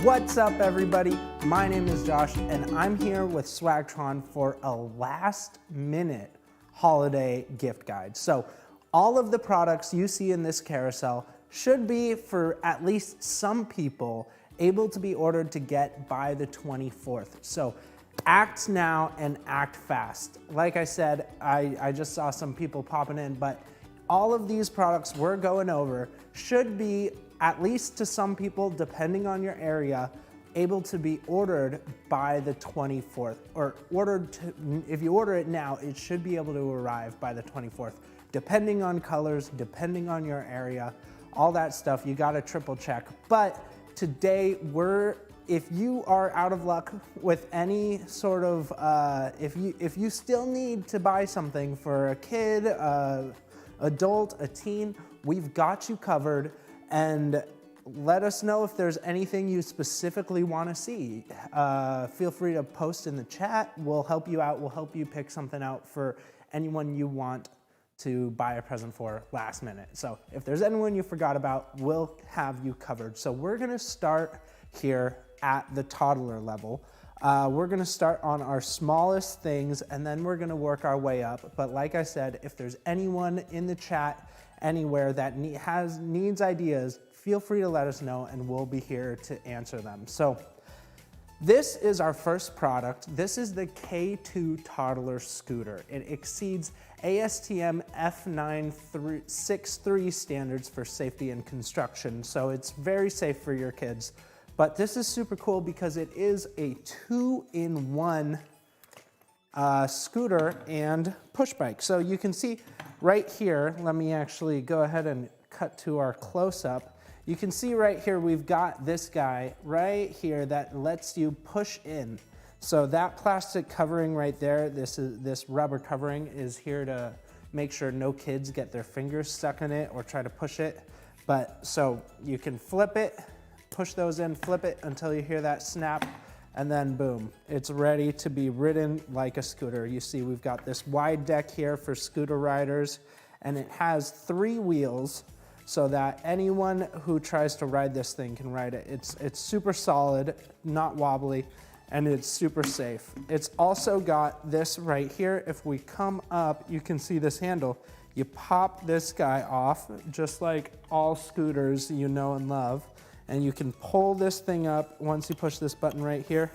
What's up, everybody? My name is Josh, and I'm here with Swagtron for a last-minute holiday gift guide. So all of the products you see in this carousel should be, for at least some people, able to be ordered to get by the 24th. So act now and act fast. Like I said, I just saw some people popping in, but all of these products we're going over should be, at least to some people, depending on your area, able to be ordered by the 24th, or if you order it now, it should be able to arrive by the 24th. Depending on colors, depending on your area, all that stuff, you gotta triple check. But today, if you are out of luck with any sort of, if you still need to buy something for a kid, adult, a teen, we've got you covered. And let us know if there's anything you specifically want to see. Feel free to post in the chat. We'll help you out. We'll help you pick something out for anyone you want to buy a present for last minute. So if there's anyone you forgot about, we'll have you covered. So we're going to start here at the toddler level. We're going to start on our smallest things, and then we're going to work our way up. But like I said, if there's anyone in the chat anywhere that needs ideas, feel free to let us know and we'll be here to answer them. So this is our first product. This is the K2 toddler scooter. It exceeds ASTM F963 standards for safety and construction, so it's very safe for your kids. But this is super cool because it is a 2-in-1 scooter and push bike. So you can see right here, let me actually go ahead and cut to our close-up. You can see right here, we've got this guy right here that lets you push in. So that plastic covering right there, this rubber covering is here to make sure no kids get their fingers stuck in it or try to push it. But so you can flip it, push those in, flip it until you hear that snap, and then boom, it's ready to be ridden like a scooter. You see we've got this wide deck here for scooter riders, and it has 3 wheels so that anyone who tries to ride this thing can ride it. It's super solid, not wobbly, and it's super safe. It's also got this right here. If we come up, you can see this handle. You pop this guy off, just like all scooters you know and love, and you can pull this thing up once you push this button right here.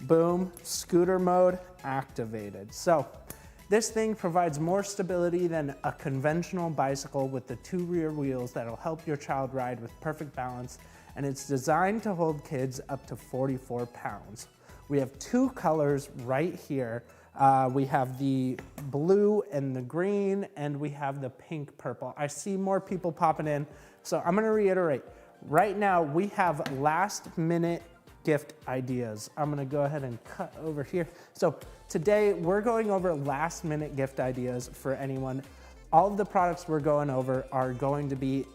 Boom, scooter mode activated. So this thing provides more stability than a conventional bicycle with the 2 rear wheels that'll help your child ride with perfect balance, and it's designed to hold kids up to 44 pounds. We have 2 colors right here. We have the blue and the green, and we have the pink purple. I see more people popping in, so I'm gonna reiterate. Right now, we have last-minute gift ideas. I'm gonna go ahead and cut over here. So today, we're going over last-minute gift ideas for anyone. All of the products we're going over are going to be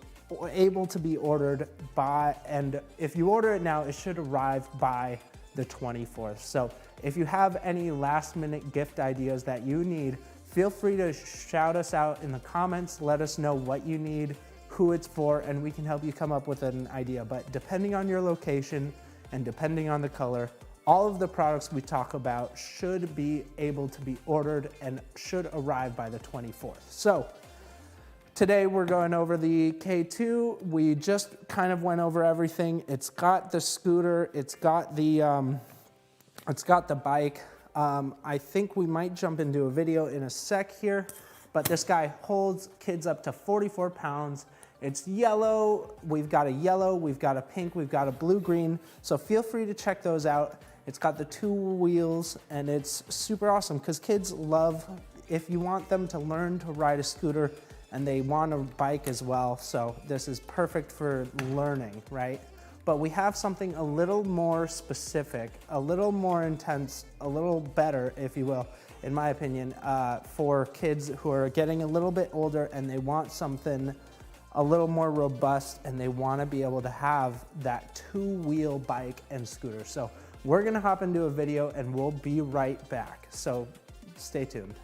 able to be ordered by, and if you order it now, it should arrive by the 24th. So if you have any last-minute gift ideas that you need, feel free to shout us out in the comments, let us know what you need, who it's for, and we can help you come up with an idea. But depending on your location and depending on the color, all of the products we talk about should be able to be ordered and should arrive by the 24th. So today we're going over the K2. We just kind of went over everything. It's got the scooter, it's got the bike. I think we might jump into a video in a sec here, but this guy holds kids up to 44 pounds. It's yellow, we've got a pink, we've got a blue-green, so feel free to check those out. It's got the 2 wheels, and it's super awesome because kids love, if you want them to learn to ride a scooter, and they want a bike as well, so this is perfect for learning, right? But we have something a little more specific, a little more intense, a little better, if you will, in my opinion, for kids who are getting a little bit older and they want something a little more robust and they want to be able to have that 2-wheel bike and scooter. So we're going to hop into a video and we'll be right back. So stay tuned.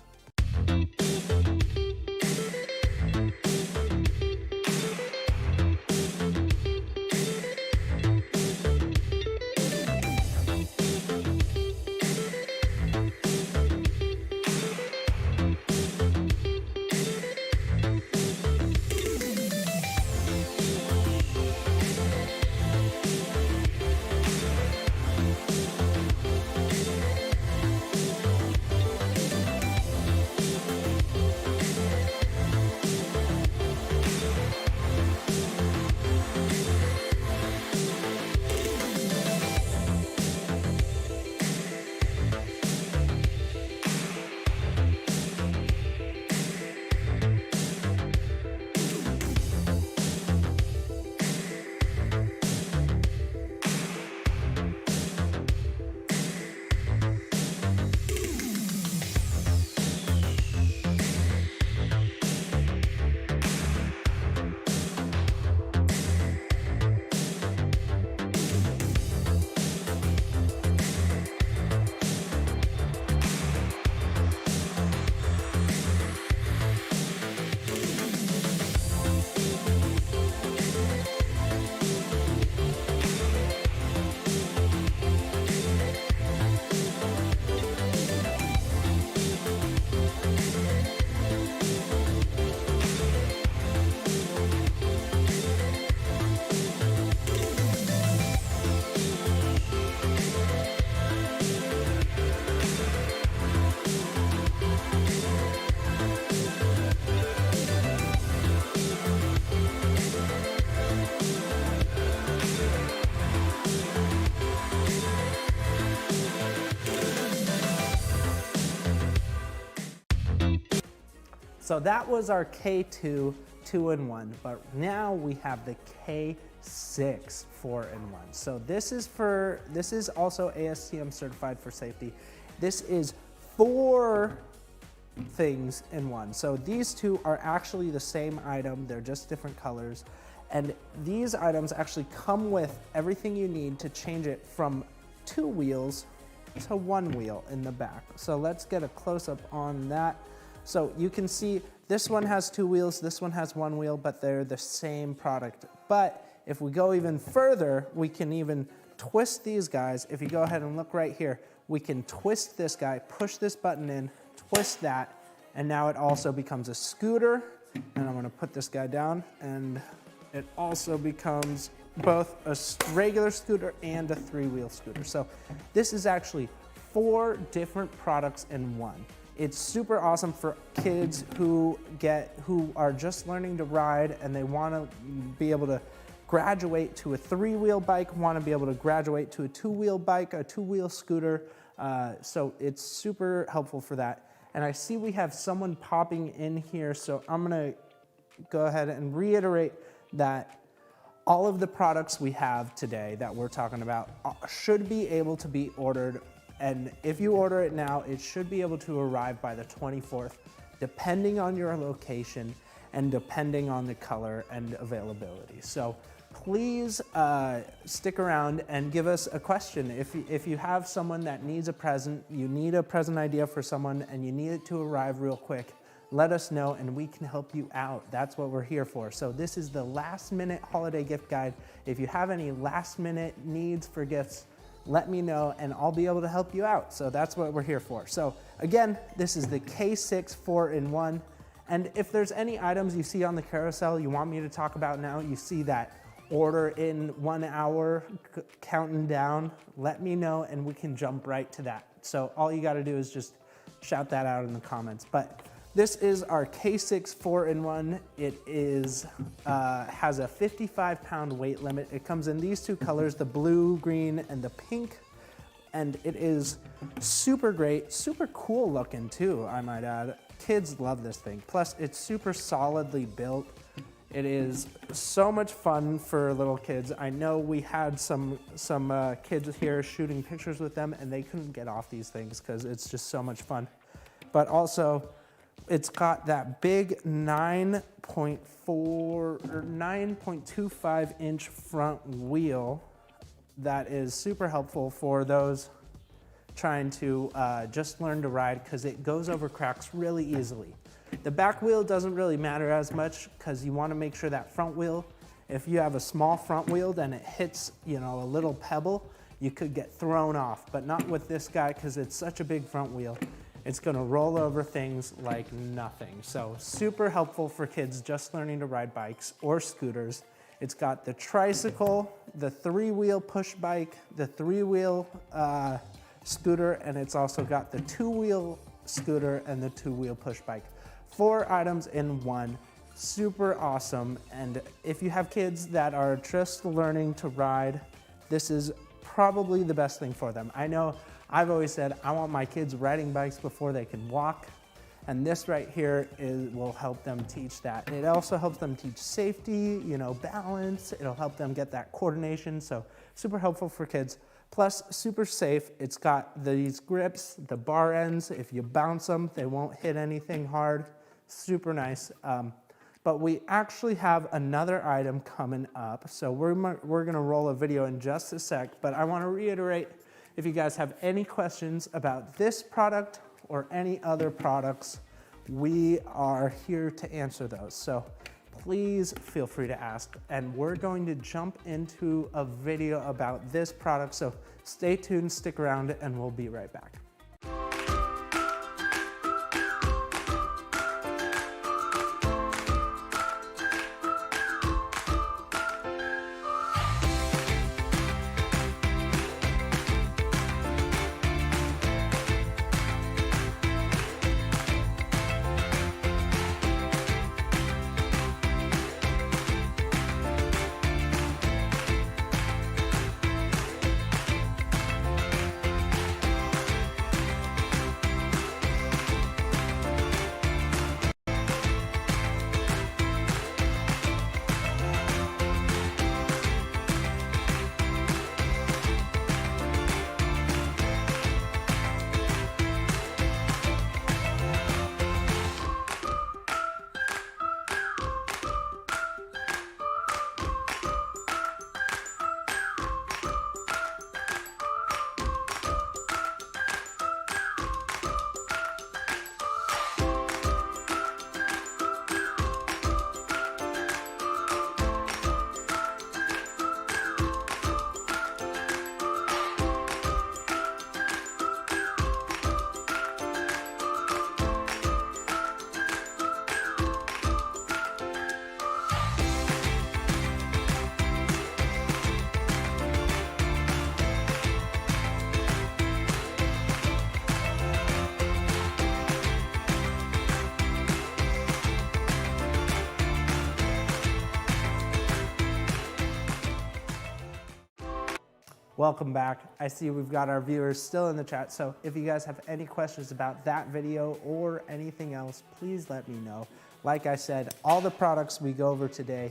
So that was our K2 2-in-1, but now we have the K6 4-in-1. So this is also ASTM certified for safety. This is 4 things in one. So these two are actually the same item, they're just different colors. And these items actually come with everything you need to change it from 2 wheels to 1 wheel in the back. So let's get a close-up on that. So you can see this one has 2 wheels, this one has 1 wheel, but they're the same product. But if we go even further, we can even twist these guys. If you go ahead and look right here, we can twist this guy, push this button in, twist that, and now it also becomes a scooter. And I'm gonna put this guy down, and it also becomes both a regular scooter and a 3-wheel scooter. So this is actually 4 different products in one. It's super awesome for kids who are just learning to ride and they wanna be able to graduate to a 3-wheel bike, wanna be able to graduate to a 2-wheel bike, a 2-wheel scooter. So it's super helpful for that. And I see we have someone popping in here, so I'm gonna go ahead and reiterate that all of the products we have today that we're talking about should be able to be ordered. And if you order it now, it should be able to arrive by the 24th, depending on your location and depending on the color and availability. So please stick around and give us a question. If you have someone that needs a present, you need a present idea for someone and you need it to arrive real quick, let us know and we can help you out. That's what we're here for. So this is the last minute holiday gift guide. If you have any last minute needs for gifts, let me know and I'll be able to help you out. So that's what we're here for. So again, this is the K6 4-in-1. And if there's any items you see on the carousel you want me to talk about now, you see that order in 1 hour counting down, let me know and we can jump right to that. So all you gotta do is just shout that out in the comments. But this is our K6 4-in-1. It is has a 55-pound weight limit. It comes in these 2 colors, the blue, green, and the pink. And it is super great, super cool looking too, I might add. Kids love this thing. Plus, it's super solidly built. It is so much fun for little kids. I know we had some kids here shooting pictures with them and they couldn't get off these things because it's just so much fun. But also, it's got that big 9.4 or 9.25 inch front wheel that is super helpful for those trying to just learn to ride because it goes over cracks really easily. The back wheel doesn't really matter as much because you want to make sure that front wheel, if you have a small front wheel, then it hits, you know, a little pebble, you could get thrown off, but not with this guy because it's such a big front wheel. It's gonna roll over things like nothing. So super helpful for kids just learning to ride bikes or scooters. It's got the tricycle, the 3-wheel push bike, the 3-wheel scooter, and it's also got the 2-wheel scooter and the 2-wheel push bike. 4 items in one, super awesome. And if you have kids that are just learning to ride, this is probably the best thing for them. I know I've always said I want my kids riding bikes before they can walk, and this right here will help them teach that. It also helps them teach safety, you know, balance. It'll help them get that coordination, so super helpful for kids. Plus, super safe. It's got these grips, the bar ends. If you bounce them, they won't hit anything hard. Super nice. But we actually have another item coming up, so we're gonna roll a video in just a sec, but I wanna reiterate, if you guys have any questions about this product or any other products, we are here to answer those. So please feel free to ask. And we're going to jump into a video about this product. So stay tuned, stick around, and we'll be right back. Welcome back. I see we've got our viewers still in the chat, so if you guys have any questions about that video or anything else, please let me know. Like I said, all the products we go over today,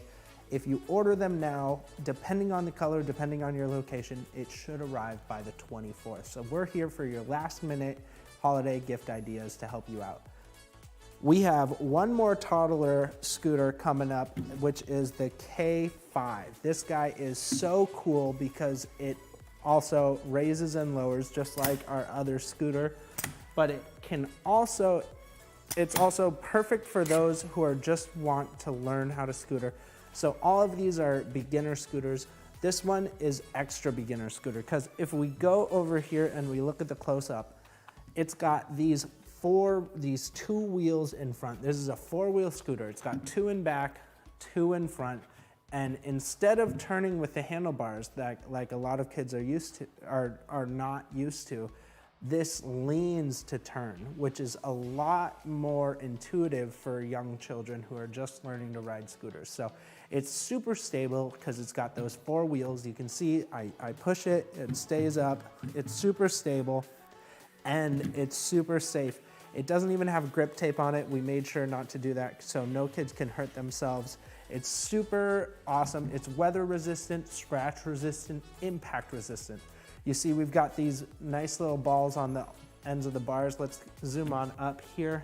if you order them now, depending on the color, depending on your location, it should arrive by the 24th. So we're here for your last minute holiday gift ideas to help you out. We have one more toddler scooter coming up, which is the K5. This guy is so cool because it also raises and lowers just like our other scooter, but it's also perfect for those who are just want to learn how to scooter. So all of these are beginner scooters. This one is extra beginner scooter because if we go over here and we look at the close-up, it's got these two wheels in front. This is a 4-wheel scooter. It's got 2 in back, 2 in front, and instead of turning with the handlebars that like a lot of kids are not used to, this leans to turn, which is a lot more intuitive for young children who are just learning to ride scooters. So it's super stable because it's got those 4 wheels. You can see I push it, it stays up. It's super stable and it's super safe. It doesn't even have grip tape on it. We made sure not to do that so no kids can hurt themselves. It's super awesome. It's weather resistant, scratch resistant, impact resistant. You see we've got these nice little balls on the ends of the bars. Let's zoom on up here.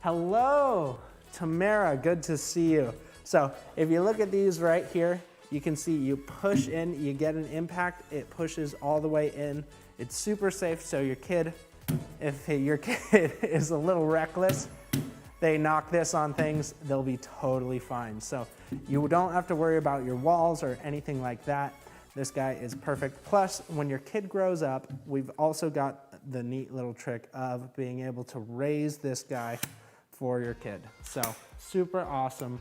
Hello, Tamara, good to see you. So if you look at these right here, you can see you push in, you get an impact, it pushes all the way in. It's super safe, so your kid, if your kid is a little reckless, they knock this on things, they'll be totally fine. So you don't have to worry about your walls or anything like that. This guy is perfect. Plus, when your kid grows up, we've also got the neat little trick of being able to raise this guy for your kid. So super awesome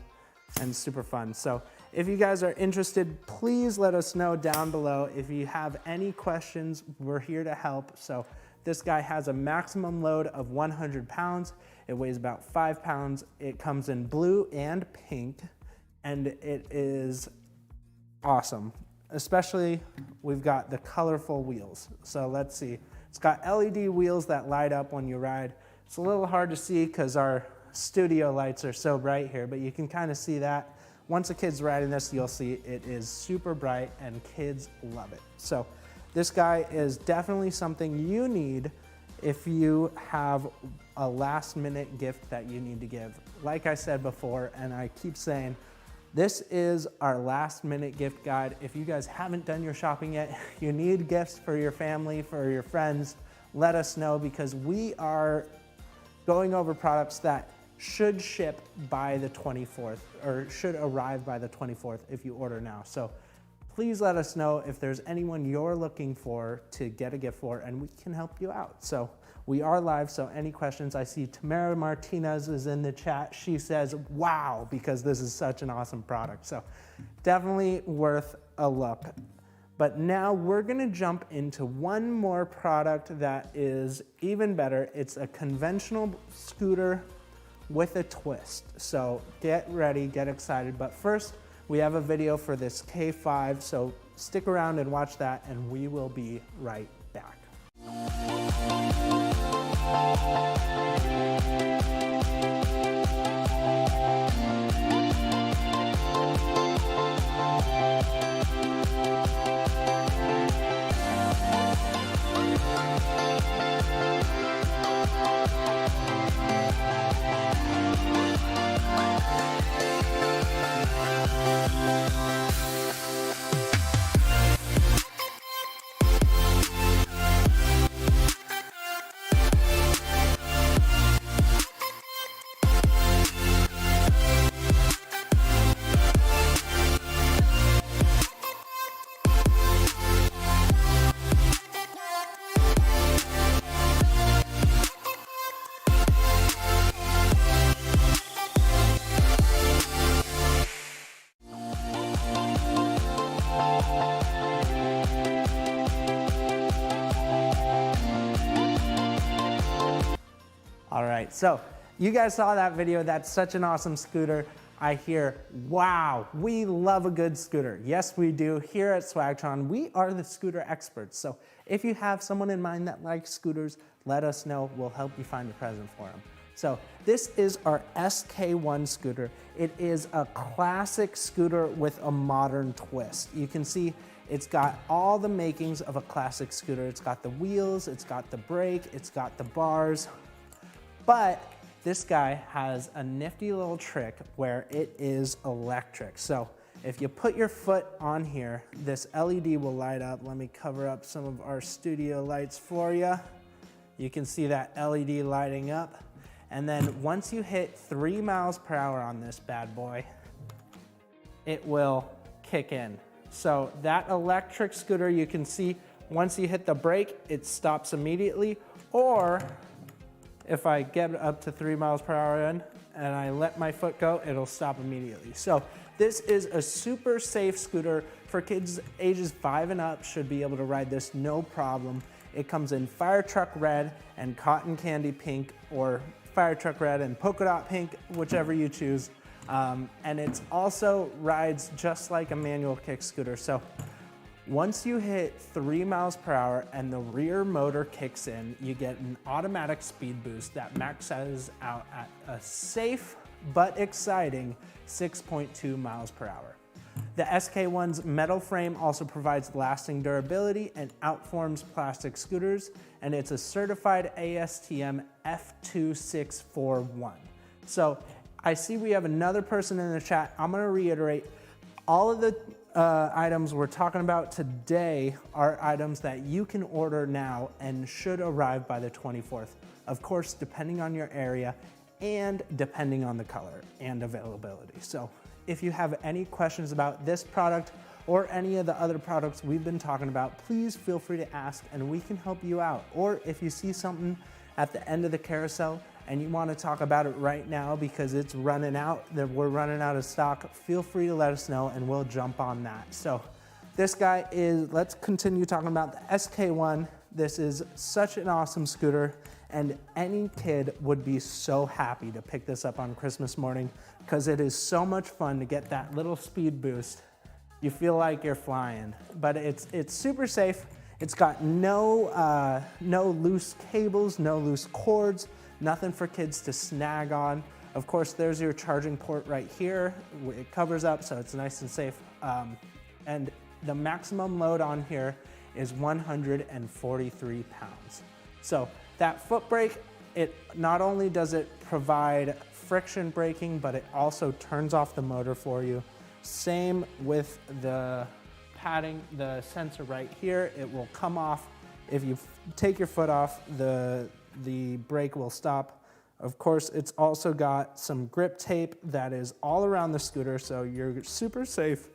and super fun. So if you guys are interested, please let us know down below. If you have any questions, we're here to help. So this guy has a maximum load of 100 pounds. It weighs about 5 pounds. It comes in blue and pink, and it is awesome. Especially, we've got the colorful wheels. So let's see. It's got LED wheels that light up when you ride. It's a little hard to see because our studio lights are so bright here, but you can kind of see that. Once a kid's riding this, you'll see it is super bright and kids love it. So this guy is definitely something you need if you have a last minute gift that you need to give. Like I said before, and I keep saying, this is our last minute gift guide. If you guys haven't done your shopping yet, you need gifts for your family, for your friends, let us know because we are going over products that should ship by the 24th or should arrive by the 24th if you order now. So please let us know if there's anyone you're looking for to get a gift for and we can help you out. So we are live, so any questions? I see Tamara Martinez is in the chat. She says, wow, because this is such an awesome product. So definitely worth a look. But now we're gonna jump into one more product that is even better. It's a conventional scooter with a twist. So get ready, get excited. But first, we have a video for this K5, so stick around and watch that, and we will be right back. All right, so you guys saw that video. That's such an awesome scooter. I hear, wow, we love a good scooter. Yes, we do. Here at Swagtron, we are the scooter experts. So if you have someone in mind that likes scooters, let us know. We'll help you find a present for them. So this is our SK1 scooter. It is a classic scooter with a modern twist. You can see it's got all the makings of a classic scooter. It's got the wheels, it's got the brake, it's got the bars, but this guy has a nifty little trick where it is electric. So if you put your foot on here, this LED will light up. Let me cover up some of our studio lights for you. You can see that LED lighting up. And then once you hit 3 miles per hour on this bad boy, it will kick in. So that electric scooter, you can see once you hit the brake, it stops immediately. Or if I get up to 3 miles per hour in and I let my foot go, it'll stop immediately. So this is a super safe scooter for kids ages 5 and up. Should be able to ride this no problem. It comes in Fire Truck Red and Cotton Candy Pink, or Fire Truck Red and Polka Dot Pink, whichever you choose. And it also rides just like a manual kick scooter. So once you hit 3 miles per hour and the rear motor kicks in, you get an automatic speed boost that maxes out at a safe but exciting 6.2 miles per hour. The SK1's metal frame also provides lasting durability and outforms plastic scooters, and it's a certified ASTM F2641. So I see we have another person in the chat. I'm gonna reiterate, all of the items we're talking about today are items that you can order now and should arrive by the 24th. Of course, depending on your area and depending on the color and availability. So if you have any questions about this product or any of the other products we've been talking about, please feel free to ask and we can help you out. Or if you see something at the end of the carousel and you want to talk about it right now because it's running out, that we're running out of stock, feel free to let us know and we'll jump on that. So this guy is, let's continue talking about the SK1. This is such an awesome scooter, and any kid would be so happy to pick this up on Christmas morning because it is so much fun to get that little speed boost. You feel like you're flying, but it's super safe. It's got no loose cables, no loose cords, nothing for kids to snag on. Of course, there's your charging port right here. It covers up, so it's nice and safe. And the maximum load on here is 143 pounds. So that foot brake, it not only does it provide friction braking, but it also turns off the motor for you. Same with the padding, the sensor right here, it will come off. If you take your foot off, the brake will stop. Of course, it's also got some grip tape that is all around the scooter, so you're super safe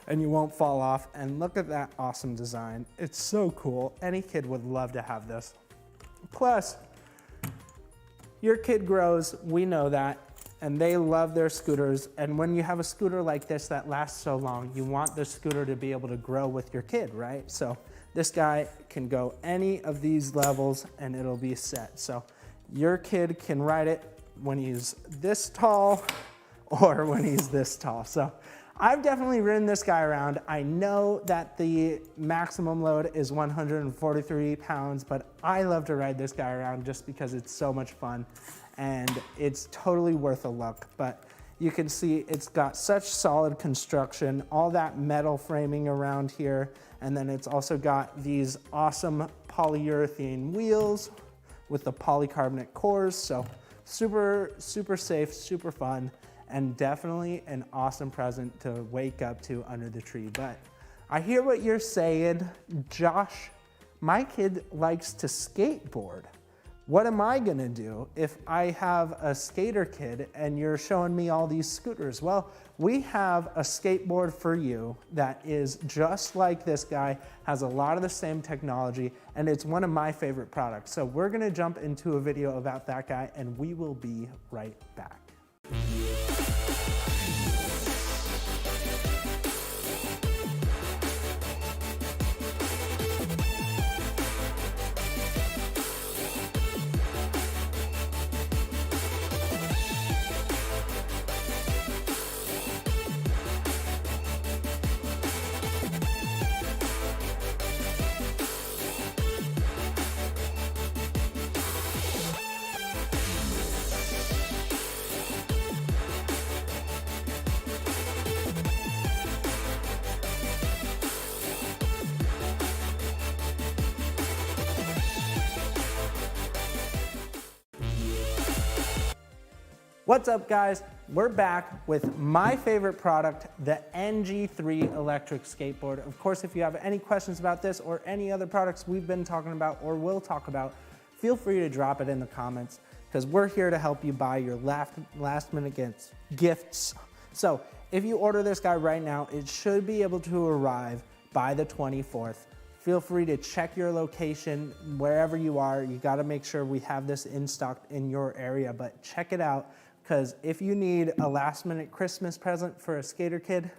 and you won't fall off. And look at that awesome design. It's so cool. Any kid would love to have this. Plus, your kid grows, we know that, and they love their scooters. And when you have a scooter like this that lasts so long, you want the scooter to be able to grow with your kid, right? So this guy can go any of these levels and it'll be set. So your kid can ride it when he's this tall or when he's this tall. So I've definitely ridden this guy around. I know that the maximum load is 143 pounds, but I love to ride this guy around just because it's so much fun and it's totally worth a look. But you can see it's got such solid construction, all that metal framing around here, and then it's also got these awesome polyurethane wheels with the polycarbonate cores. So super, super safe, super fun, and definitely an awesome present to wake up to under the tree. But I hear what you're saying, Josh, my kid likes to skateboard. What am I gonna do if I have a skater kid and you're showing me all these scooters? Well, we have a skateboard for you that is just like this guy, has a lot of the same technology, and it's one of my favorite products. So we're gonna jump into a video about that guy and we will be right back. What's up, guys? We're back with my favorite product, the NG3 electric skateboard. Of course, if you have any questions about this or any other products we've been talking about or will talk about, feel free to drop it in the comments because we're here to help you buy your last minute gifts. So if you order this guy right now, it should be able to arrive by the 24th. Feel free to check your location wherever you are. You got to make sure we have this in stock in your area, but check it out because if you need a last minute Christmas present for a skater kid,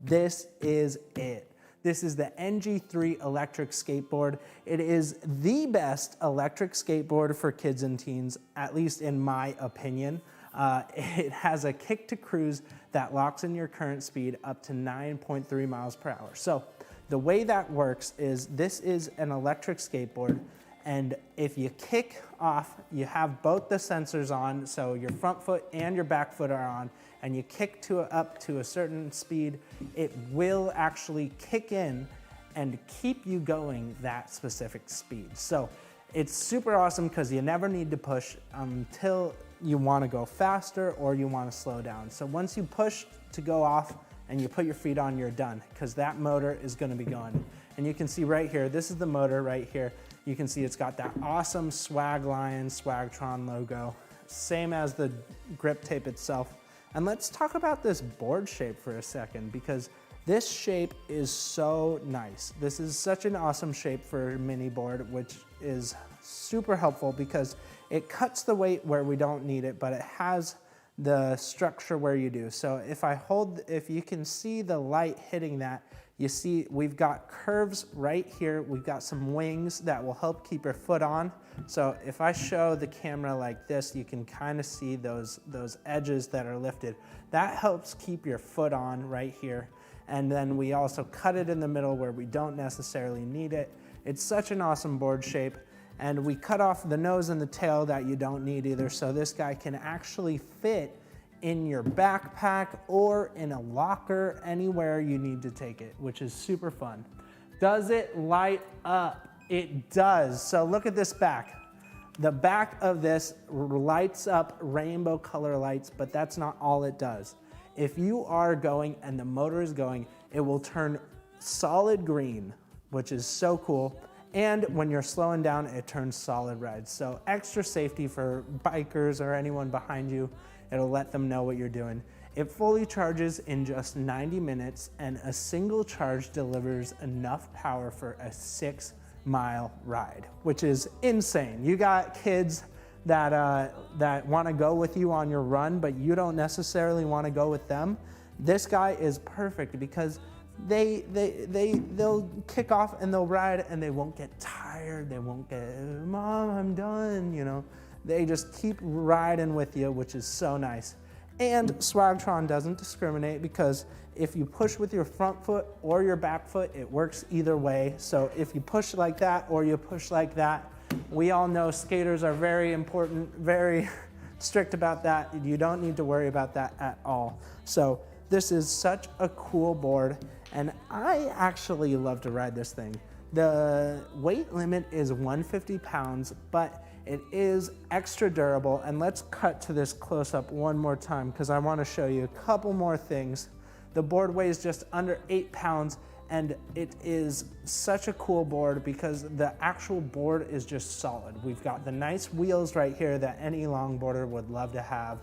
this is it. This is the NG3 electric skateboard. It is the best electric skateboard for kids and teens, at least in my opinion. It has a kick to cruise that locks in your current speed up to 9.3 miles per hour. So the way that works is this is an electric skateboard, and if you kick off, you have both the sensors on, so your front foot and your back foot are on, and you kick up to a certain speed, it will actually kick in and keep you going that specific speed. So it's super awesome because you never need to push until you want to go faster or you want to slow down. So once you push to go off and you put your feet on, you're done because that motor is going to be going. And you can see right here, this is the motor right here. You can see it's got that awesome Swag Lion, Swagtron logo, same as the grip tape itself. And let's talk about this board shape for a second because this shape is so nice. This is such an awesome shape for a mini board, which is super helpful because it cuts the weight where we don't need it, but it has the structure where you do. So if you can see the light hitting that, you see we've got curves right here. We've got some wings that will help keep your foot on. So if I show the camera like this, you can kind of see those edges that are lifted. That helps keep your foot on right here. And then we also cut it in the middle where we don't necessarily need it. It's such an awesome board shape. And we cut off the nose and the tail that you don't need either. So this guy can actually fit in your backpack or in a locker, anywhere you need to take it, which is super fun. Does it light up? It does. So look at this back. The back of this lights up rainbow color lights, but that's not all it does. If you are going and the motor is going, it will turn solid green, which is so cool. And when you're slowing down, it turns solid red. So extra safety for bikers or anyone behind you. It'll let them know what you're doing. It fully charges in just 90 minutes and a single charge delivers enough power for a 6-mile ride, which is insane. You got kids that want to go with you on your run, but you don't necessarily want to go with them. This guy is perfect because they'll kick off and they'll ride and they won't get tired. They won't get, Mom, I'm done, you know. They just keep riding with you, which is so nice. And Swagtron doesn't discriminate because if you push with your front foot or your back foot, it works either way. So if you push like that or you push like that, we all know skaters are very important, very strict about that. You don't need to worry about that at all. So this is such a cool board, and I actually love to ride this thing. The weight limit is 150 pounds, but it is extra durable. And let's cut to this close up one more time because I want to show you a couple more things. The board weighs just under 8 pounds, and it is such a cool board because the actual board is just solid. We've got the nice wheels right here that any longboarder would love to have,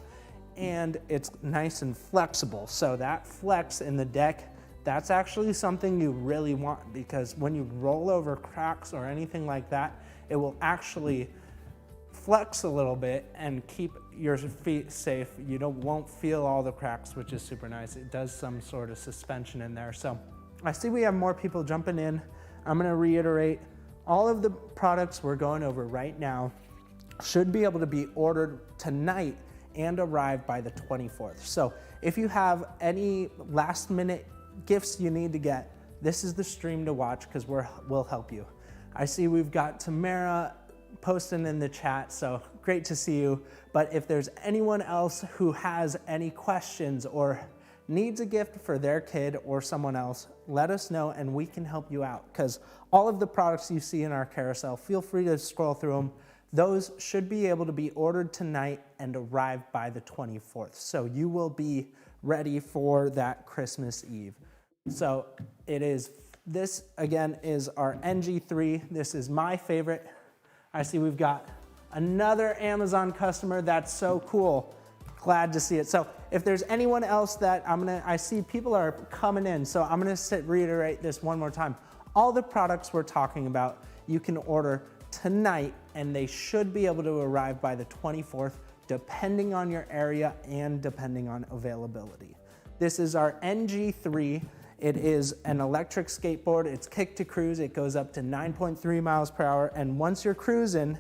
and it's nice and flexible. So that flex in the deck, that's actually something you really want because when you roll over cracks or anything like that, it will actually flex a little bit and keep your feet safe. You won't feel all the cracks, which is super nice. It does some sort of suspension in there. So I see we have more people jumping in. I'm gonna reiterate, all of the products we're going over right now should be able to be ordered tonight and arrive by the 24th. So if you have any last minute gifts you need to get, this is the stream to watch because we'll help you. I see we've got Tamara posting in the chat, so great to see you. But if there's anyone else who has any questions or needs a gift for their kid or someone else, let us know and we can help you out because all of the products you see in our carousel, feel free to scroll through them. those should be able to be ordered tonight and arrive by the 24th. So you will be ready for that Christmas Eve. So this again is our NG3. This is my favorite. I see we've got another Amazon customer. That's so cool. Glad to see it. So if there's anyone else that I see people are coming in, so I'm gonna reiterate this one more time. All the products we're talking about, you can order tonight and they should be able to arrive by the 24th, depending on your area and depending on availability. This is our NG3. It is an electric skateboard. It's kick to cruise. It goes up to 9.3 miles per hour. And once you're cruising,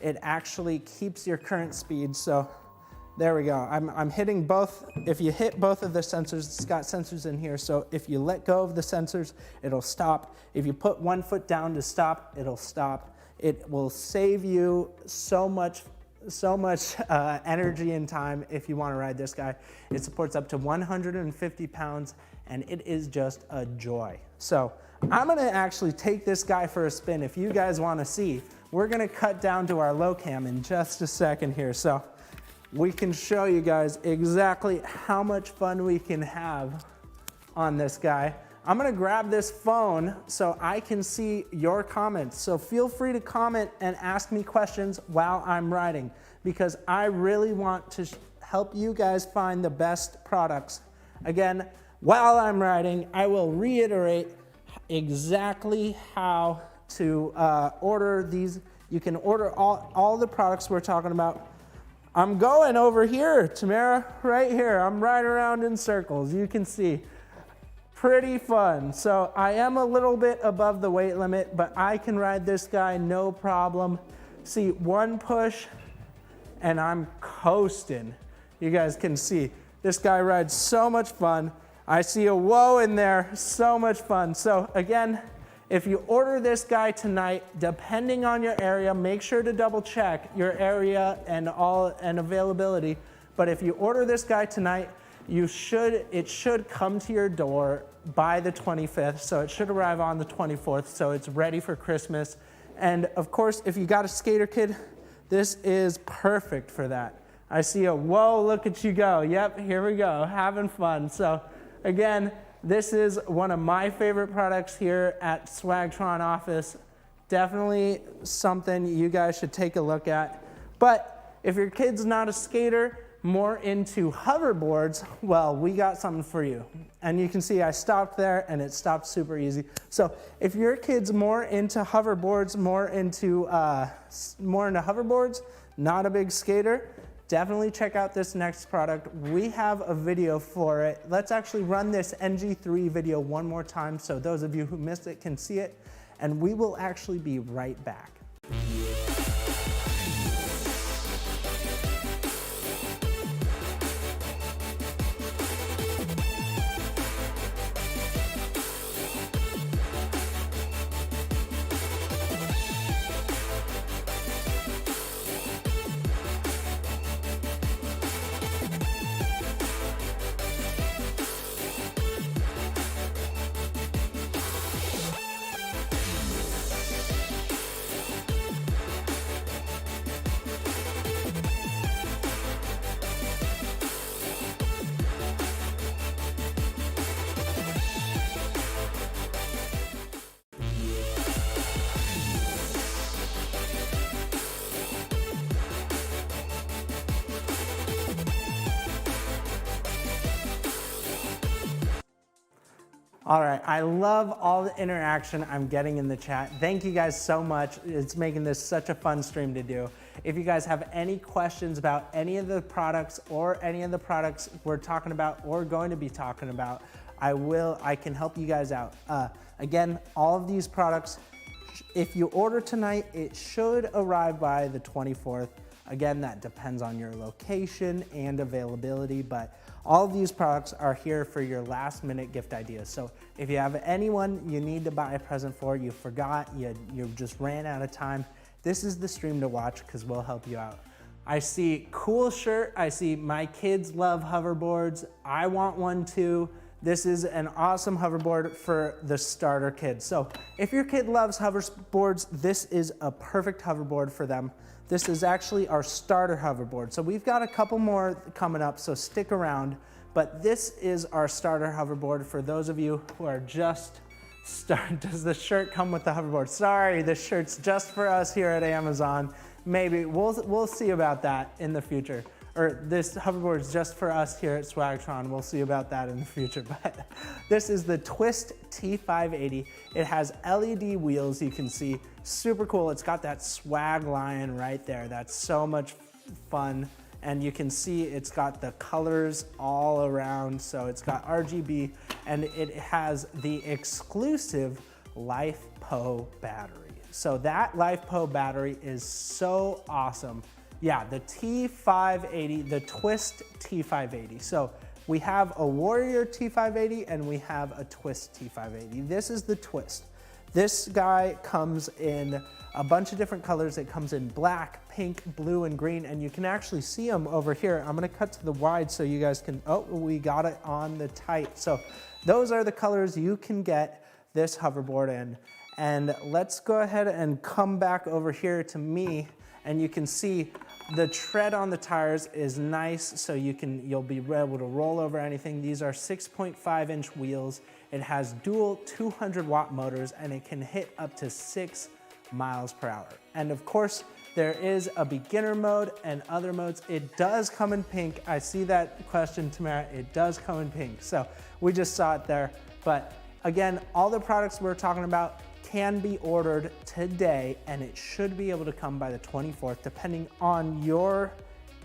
it actually keeps your current speed. So there we go. I'm hitting both. If you hit both of the sensors, it's got sensors in here. So if you let go of the sensors, it'll stop. If you put one foot down to stop, it'll stop. It will save you so much energy and time if you want to ride this guy. It supports up to 150 pounds and it is just a joy. So I'm gonna actually take this guy for a spin. If you guys want to see, we're gonna cut down to our low cam in just a second here. So we can show you guys exactly how much fun we can have on this guy. I'm gonna grab this phone so I can see your comments. So feel free to comment and ask me questions while I'm riding, because I really want to help you guys find the best products. Again, while I'm riding, I will reiterate exactly how to order these. You can order all the products we're talking about. I'm going over here, Tamara, right here. I'm riding around in circles, you can see. Pretty fun. So I am a little bit above the weight limit, but I can ride this guy no problem. See, one push and I'm coasting. You guys can see this guy rides so much fun. I see a whoa in there, so much fun. So again, if you order this guy tonight, depending on your area, make sure to double check your area and availability. But if you order this guy tonight, it should come to your door by the 25th, so it should arrive on the 24th, so it's ready for Christmas. And of course, if you got a skater kid, this is perfect for that. I see a whoa, look at you go. Yep, here we go, having fun. So again, this is one of my favorite products here at Swagtron office. Definitely something you guys should take a look at. But if your kid's not a skater, more into hoverboards, well, we got something for you. And you can see I stopped there and it stopped super easy. So if your kid's more into hoverboards, more into hoverboards, not a big skater, definitely check out this next product. We have a video for it. Let's actually run this NG3 video one more time so those of you who missed it can see it, and we will actually be right back. All right, I love all the interaction I'm getting in the chat. Thank you guys so much. It's making this such a fun stream to do. If you guys have any questions about any of the products or any of the products we're talking about or going to be talking about, I can help you guys out. Again, all of these products, if you order tonight, it should arrive by the 24th. Again, that depends on your location and availability, but all of these products are here for your last minute gift ideas. So if you have anyone you need to buy a present for, you forgot, you just ran out of time, this is the stream to watch because we'll help you out. I see cool shirt, I see my kids love hoverboards, I want one too. this is an awesome hoverboard for the starter kid. So if your kid loves hoverboards, this is a perfect hoverboard for them. This is actually our starter hoverboard. So we've got a couple more coming up, so stick around. But this is our starter hoverboard for those of you who are just starting. Does the shirt come with the hoverboard? Sorry, this shirt's just for us here at Amazon. Maybe, we'll see about that in the future. Or this hoverboard is just for us here at Swagtron. We'll see about that in the future. But this is the Twist T580. It has LED wheels, you can see. Super cool. It's got that swag line right there. That's so much fun. And you can see it's got the colors all around. So it's got RGB, and it has the exclusive LiFePO battery. So that LiFePO battery is so awesome. Yeah, the T580, the Twist T580. So we have a Warrior T580 and we have a Twist T580. This is the Twist. This guy comes in a bunch of different colors. It comes in black, pink, blue, and green, and you can actually see them over here. I'm gonna cut to the wide so you guys can, oh, we got it on the tight. So those are the colors you can get this hoverboard in. And let's go ahead and come back over here to me, and you can see the tread on the tires is nice, so you'll be able to roll over anything. These are 6.5-inch wheels. It has dual 200-watt motors, and it can hit up to 6 miles per hour. And of course, there is a beginner mode and other modes. It does come in pink. I see that question, Tamara. It does come in pink. So we just saw it there. But again, all the products we're talking about can be ordered today, and it should be able to come by the 24th, depending on your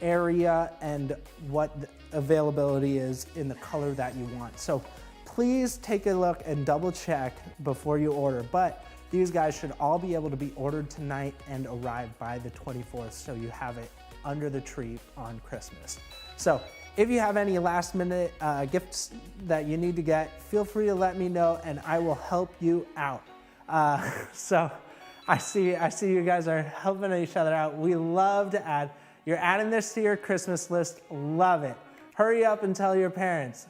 area and what the availability is in the color that you want. So please take a look and double check before you order. But these guys should all be able to be ordered tonight and arrive by the 24th, so you have it under the tree on Christmas. So if you have any last minute gifts that you need to get, feel free to let me know and I will help you out. So I see you guys are helping each other out. We love to add. You're adding this to your Christmas list. Love it. Hurry up and tell your parents.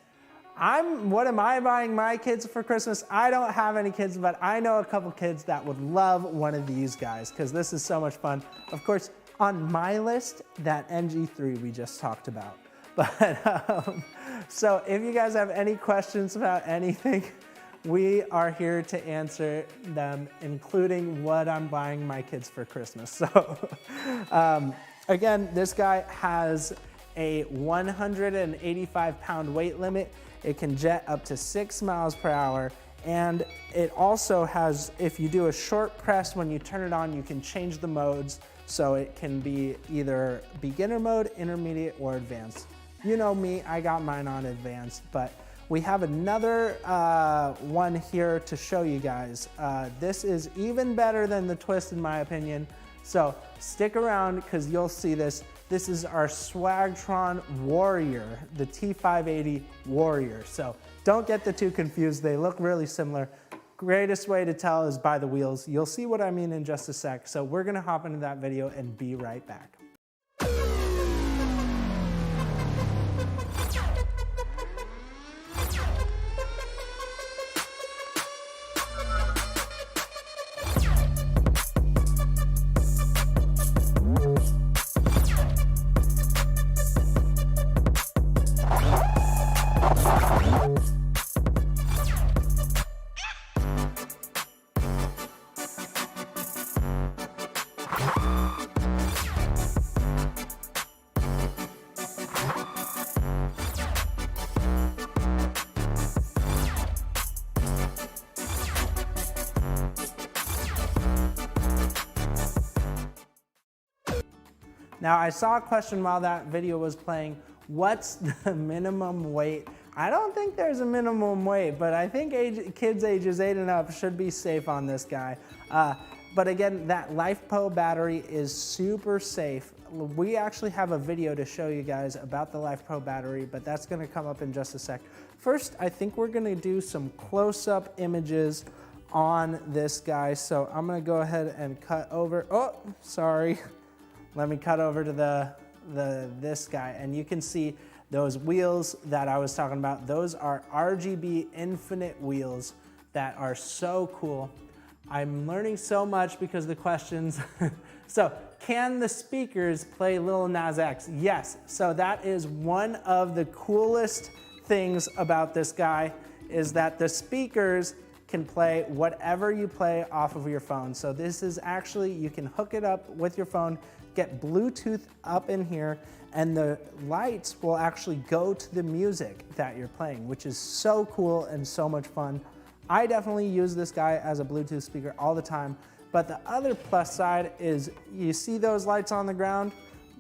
What am I buying my kids for Christmas? I don't have any kids, but I know a couple kids that would love one of these guys because this is so much fun. Of course, on my list, that NG3 we just talked about. But so if you guys have any questions about anything, we are here to answer them, including what I'm buying my kids for Christmas. So again, this guy has a 185-pound weight limit. It can jet up to 6 miles per hour. And it also has, if you do a short press when you turn it on, you can change the modes. So it can be either beginner mode, intermediate, or advanced. You know me, I got mine on advanced, but we have another one here to show you guys. This is even better than the Twist in my opinion. So stick around because you'll see this. This is our Swagtron Warrior, the T580 Warrior. So don't get the two confused. They look really similar. Greatest way to tell is by the wheels. You'll see what I mean in just a sec. So we're gonna hop into that video and be right back. Now, I saw a question while that video was playing, what's the minimum weight? I don't think there's a minimum weight, but I think kids ages 8 and up should be safe on this guy. But again, that LiFePO battery is super safe. We actually have a video to show you guys about the LiFePO battery, but that's gonna come up in just a sec. First, I think we're gonna do some close-up images on this guy. So I'm gonna go ahead and cut over, oh, sorry. Let me cut over to this guy, and you can see Those wheels that I was talking about, those are RGB Infinite wheels that are so cool. I'm learning so much because of the questions. So, can the speakers play Lil Nas X? Yes. So that is one of the coolest things about this guy, is that the speakers can play whatever you play off of your phone. So this is actually, you can hook it up with your phone, get Bluetooth up in here, and the lights will actually go to the music that you're playing, which is so cool and so much fun. I definitely use this guy as a Bluetooth speaker all the time, but the other plus side is, you see those lights on the ground?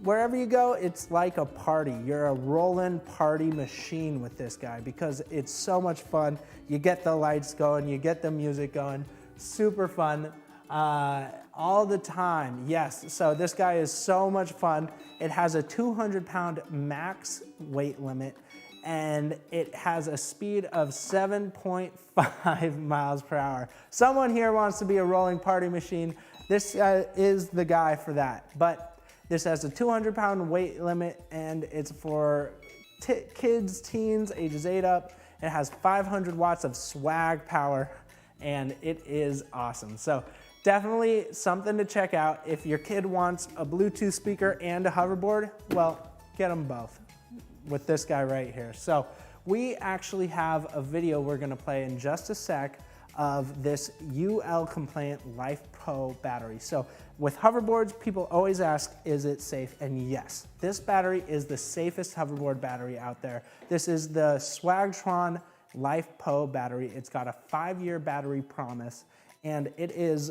Wherever you go, it's like a party. You're a rolling party machine with this guy because it's so much fun. You get the lights going, you get the music going, super fun all the time. Yes, so this guy is so much fun. It has a 200-pound max weight limit, and it has a speed of 7.5 miles per hour. Someone here wants to be a rolling party machine. This is the guy for that. But this has a 200-pound weight limit, and it's for kids, teens, ages 8 up. It has 500 watts of swag power, and it is awesome. So definitely something to check out. If your kid wants a Bluetooth speaker and a hoverboard, well, get them both with this guy right here. So we actually have a video we're gonna play in just a sec of this UL compliant LifePro battery. So with hoverboards, people always ask, is it safe? And yes, this battery is the safest hoverboard battery out there. This is the Swagtron LifePro battery. It's got a 5-year battery promise, and it is,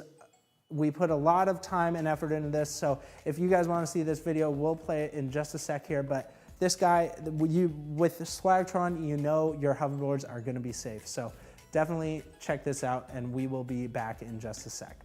we put a lot of time and effort into this. So if you guys wanna see this video, we'll play it in just a sec here, but this guy, with the Swagtron, you know your hoverboards are gonna be safe. So definitely check this out, and we will be back in just a sec.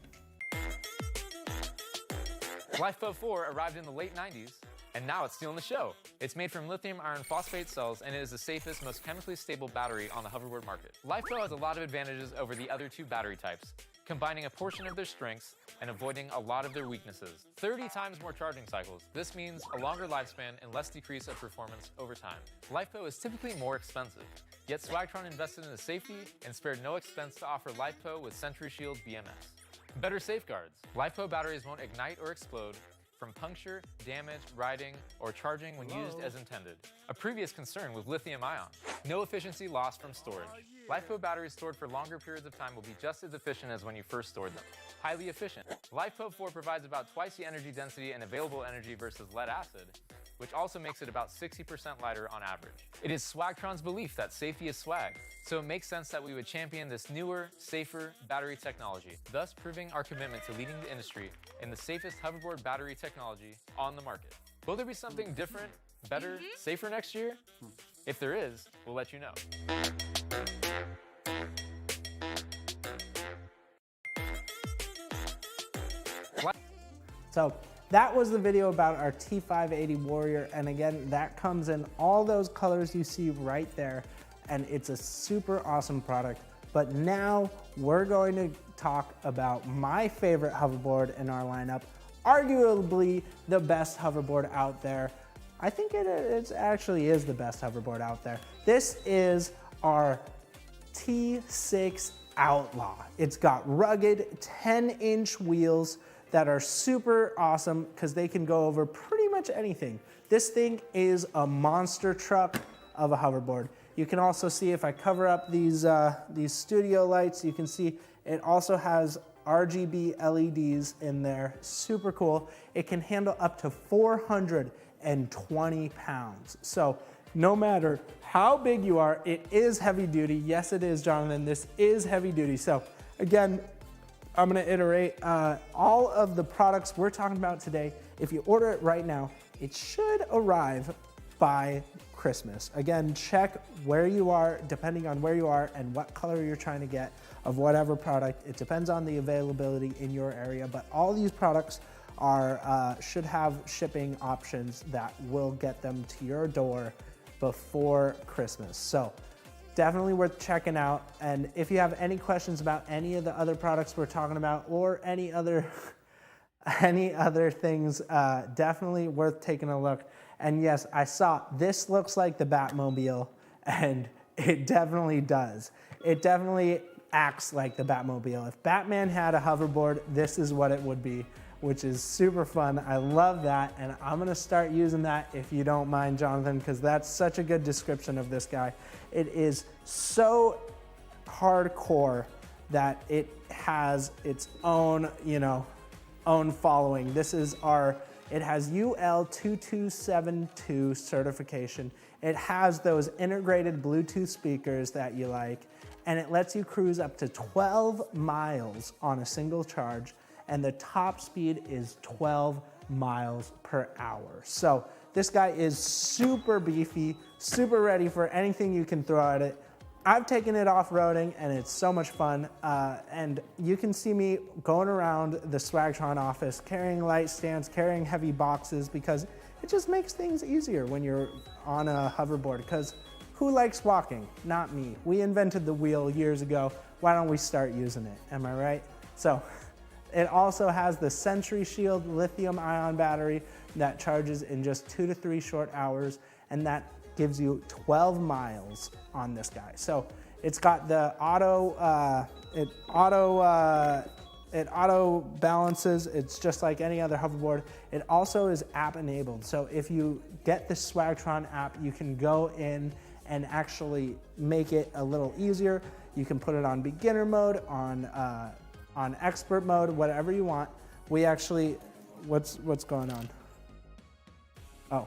LifePro 4 arrived in the late 90s, and now it's stealing the show. It's made from lithium iron phosphate cells, and it is the safest, most chemically stable battery on the hoverboard market. LifePro has a lot of advantages over the other two battery types, combining a portion of their strengths and avoiding a lot of their weaknesses. 30 times more charging cycles. This means a longer lifespan and less decrease of performance over time. LifePro is typically more expensive, yet Swagtron invested in the safety and spared no expense to offer LifePro with Sentry Shield BMS. Better safeguards. LifePro batteries won't ignite or explode from puncture, damage, riding, or charging when used as intended. A previous concern with lithium ion. No efficiency lost from storage. LifePro batteries stored for longer periods of time will be just as efficient as when you first stored them. Highly efficient. LifePro 4 provides about twice the energy density and available energy versus lead acid, which also makes it about 60% lighter on average. It is Swagtron's belief that safety is swag, so it makes sense that we would champion this newer, safer battery technology, thus proving our commitment to leading the industry in the safest hoverboard battery technology on the market. Will there be something different, better, safer next year? If there is, we'll let you know. So that was the video about our T580 Warrior, and again, that comes in all those colors you see right there, and it's a super awesome product. But now we're going to talk about my favorite hoverboard in our lineup, arguably the best hoverboard out there. I think it actually is the best hoverboard out there. This is our T6 Outlaw. It's got rugged 10-inch wheels that are super awesome because they can go over pretty much anything. This thing is a monster truck of a hoverboard. You can also see, if I cover up these studio lights, you can see it also has RGB LEDs in there, super cool. It can handle up to 420 pounds. So no matter how big you are, it is heavy duty. Yes, it is, Jonathan, this is heavy duty. So again, I'm gonna iterate all of the products we're talking about today. If you order it right now, it should arrive by Christmas. Again, check where you are, depending on where you are and what color you're trying to get of whatever product. It depends on the availability in your area, but all these products are should have shipping options that will get them to your door before Christmas. So definitely worth checking out. And if you have any questions about any of the other products we're talking about or any other things, definitely worth taking a look And yes, I saw this looks like the Batmobile, and it definitely does. It definitely acts like the Batmobile. If Batman had a hoverboard, this is what it would be, which is super fun. I love that, and I'm gonna start using that if you don't mind, Jonathan, because that's such a good description of this guy. It is so hardcore that it has its own, own following. This is it has UL 2272 certification. It has those integrated Bluetooth speakers that you like, and it lets you cruise up to 12 miles on a single charge, and the top speed is 12 miles per hour. So this guy is super beefy, super ready for anything you can throw at it. I've taken it off-roading, and it's so much fun. And you can see me going around the Swagtron office, carrying light stands, carrying heavy boxes, because it just makes things easier when you're on a hoverboard, because who likes walking? Not me. We invented the wheel years ago. Why don't we start using it? Am I right? So it also has the Sentry Shield lithium-ion battery that charges in just 2 to 3 short hours, and that gives you 12 miles on this guy. So it's got the it auto balances. It's just like any other hoverboard. It also is app enabled. So if you get the Swagtron app, you can go in and actually make it a little easier. You can put it on beginner mode, on expert mode, whatever you want. We actually, what's going on? Oh.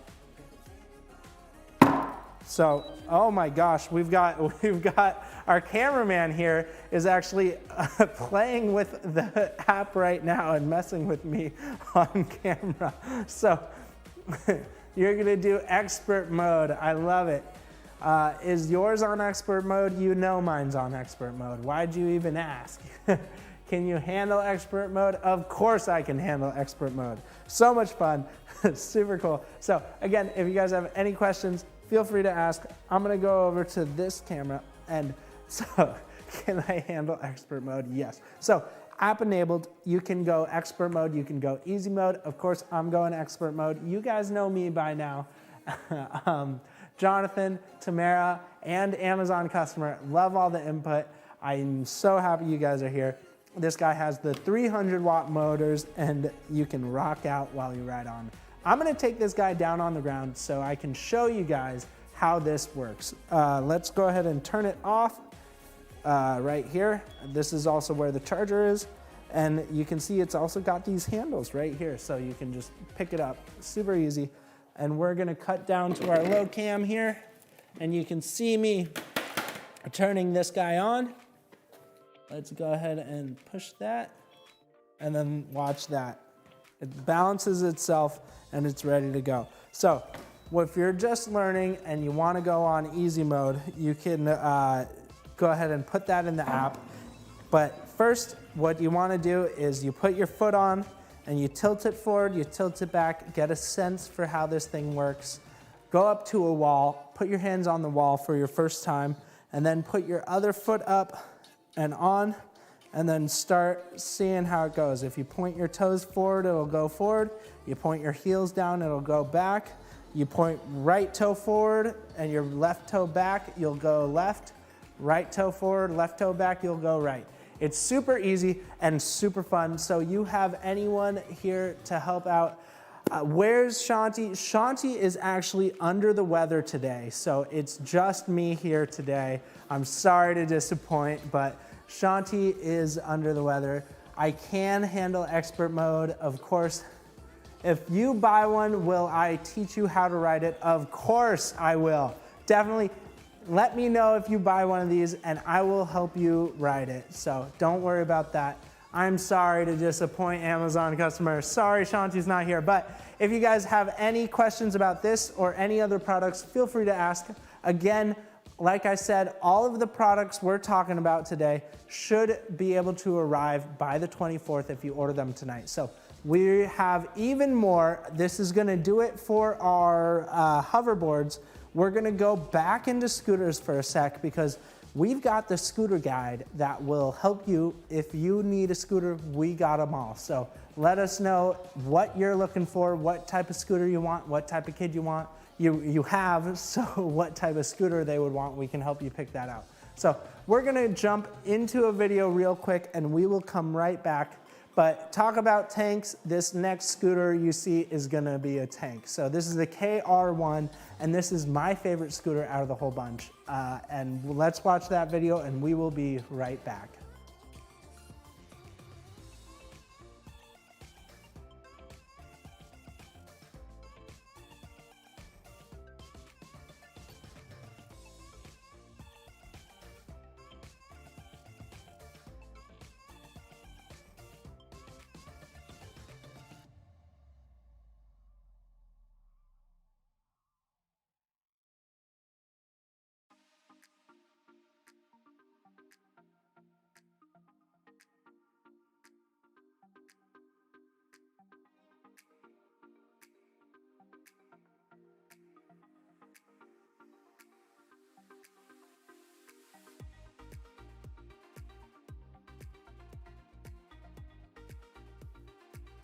So, oh my gosh, we've got our cameraman here is actually playing with the app right now and messing with me on camera. So you're gonna do expert mode. I love it. Is yours on expert mode? You know mine's on expert mode. Why'd you even ask? Can you handle expert mode? Of course I can handle expert mode. So much fun, super cool. So again, if you guys have any questions, feel free to ask. I'm gonna go over to this camera, and so can I handle expert mode? Yes. So app enabled, you can go expert mode, you can go easy mode. Of course, I'm going expert mode. You guys know me by now. Jonathan, Tamara, and Amazon customer, love all the input. I'm so happy you guys are here. This guy has the 300-watt motors, and you can rock out while you ride on. I'm gonna take this guy down on the ground so I can show you guys how this works. Let's go ahead and turn it off right here. This is also where the charger is. And you can see it's also got these handles right here, so you can just pick it up, super easy. And we're gonna cut down to our low cam here, and you can see me turning this guy on. Let's go ahead and push that, and then watch that. It balances itself, and it's ready to go. So if you're just learning and you wanna go on easy mode, you can go ahead and put that in the app. But first, what you wanna do is you put your foot on, and you tilt it forward, you tilt it back, get a sense for how this thing works. Go up to a wall, put your hands on the wall for your first time, and then put your other foot up and on, and then start seeing how it goes. If you point your toes forward, it'll go forward. You point your heels down, it'll go back. You point right toe forward and your left toe back, you'll go left. Right toe forward, left toe back, you'll go right. It's super easy and super fun. So you have anyone here to help out. Where's Shanti? Shanti is actually under the weather today, so it's just me here today. I'm sorry to disappoint, but Shanti is under the weather. I can handle expert mode, of course. If you buy one, will I teach you how to ride it? Of course I will. Definitely let me know if you buy one of these and I will help you ride it. So don't worry about that. I'm sorry to disappoint Amazon customers. Sorry Shanti's not here, but if you guys have any questions about this or any other products, feel free to ask. Again, like I said, all of the products we're talking about today should be able to arrive by the 24th if you order them tonight. So we have even more. This is gonna do it for our hoverboards. We're gonna go back into scooters for a sec because we've got the scooter guide that will help you. If you need a scooter, we got them all. So let us know what you're looking for, what type of scooter you want, what type of kid you want, you have, so what type of scooter they would want, we can help you pick that out. So we're gonna jump into a video real quick and we will come right back. But talk about tanks, this next scooter you see is gonna be a tank. So this is the KR1, and this is my favorite scooter out of the whole bunch. And let's watch that video and we will be right back.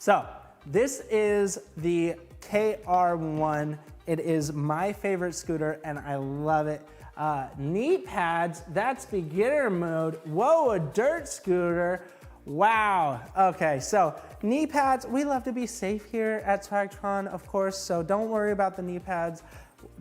So this is the KR1. It is my favorite scooter and I love it. Knee pads, that's beginner mode. Whoa, a dirt scooter. Wow. Okay, so knee pads, we love to be safe here at Swagtron, of course, so don't worry about the knee pads.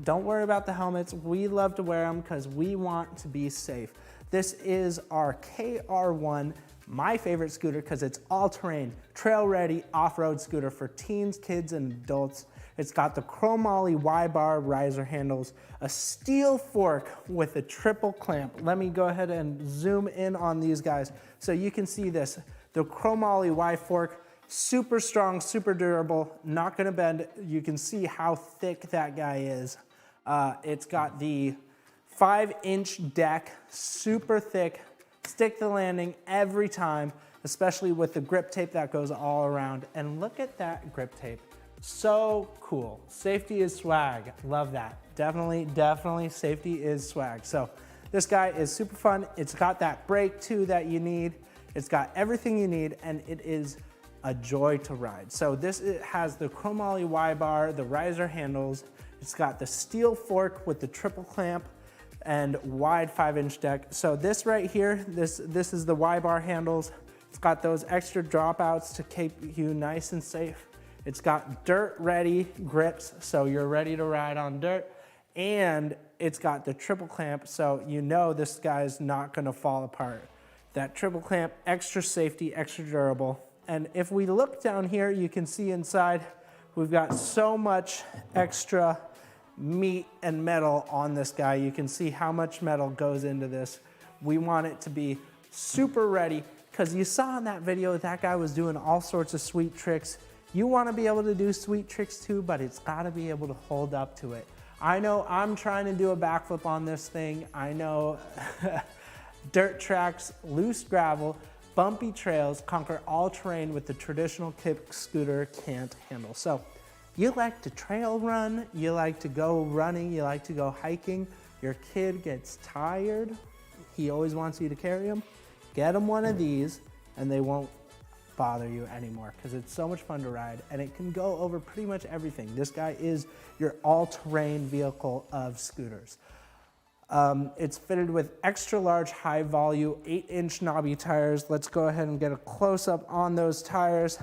Don't worry about the helmets. We love to wear them because we want to be safe. This is our KR1, my favorite scooter because it's all-terrain, trail-ready off-road scooter for teens, kids, and adults. It's got the chromoly Y-bar riser handles, a steel fork with a triple clamp. Let me go ahead and zoom in on these guys so you can see this. The chromoly Y fork, super strong, super durable, not gonna bend. You can see how thick that guy is. It's got the 5-inch deck, super thick, stick the landing every time, especially with the grip tape that goes all around. And look at that grip tape. So cool. Safety is swag. Love that. Definitely safety is swag. So this guy is super fun. It's got that brake too that you need. It's got everything you need and it is a joy to ride. So this has the chromoly Y-bar, the riser handles. It's got the steel fork with the triple clamp and wide 5-inch deck. So this right here, this is the Y-bar handles. It's got those extra dropouts to keep you nice and safe. It's got dirt ready grips, so you're ready to ride on dirt. And it's got the triple clamp, so you know this guy's not gonna fall apart. That triple clamp, extra safety, extra durable. And if we look down here, you can see inside, we've got so much extra meat and metal on this guy. You can see how much metal goes into this. We want it to be super ready because you saw in that video that guy was doing all sorts of sweet tricks. You want to be able to do sweet tricks too, but it's got to be able to hold up to it. I know I'm trying to do a backflip on this thing. I know dirt tracks, loose gravel, bumpy trails conquer all terrain with the traditional kick scooter can't handle. So you like to trail run, you like to go running, you like to go hiking, your kid gets tired, he always wants you to carry him, get him one of these and they won't bother you anymore because it's so much fun to ride and it can go over pretty much everything. This guy is your all-terrain vehicle of scooters. It's fitted with extra large high volume 8-inch knobby tires. Let's go ahead and get a close-up on those tires.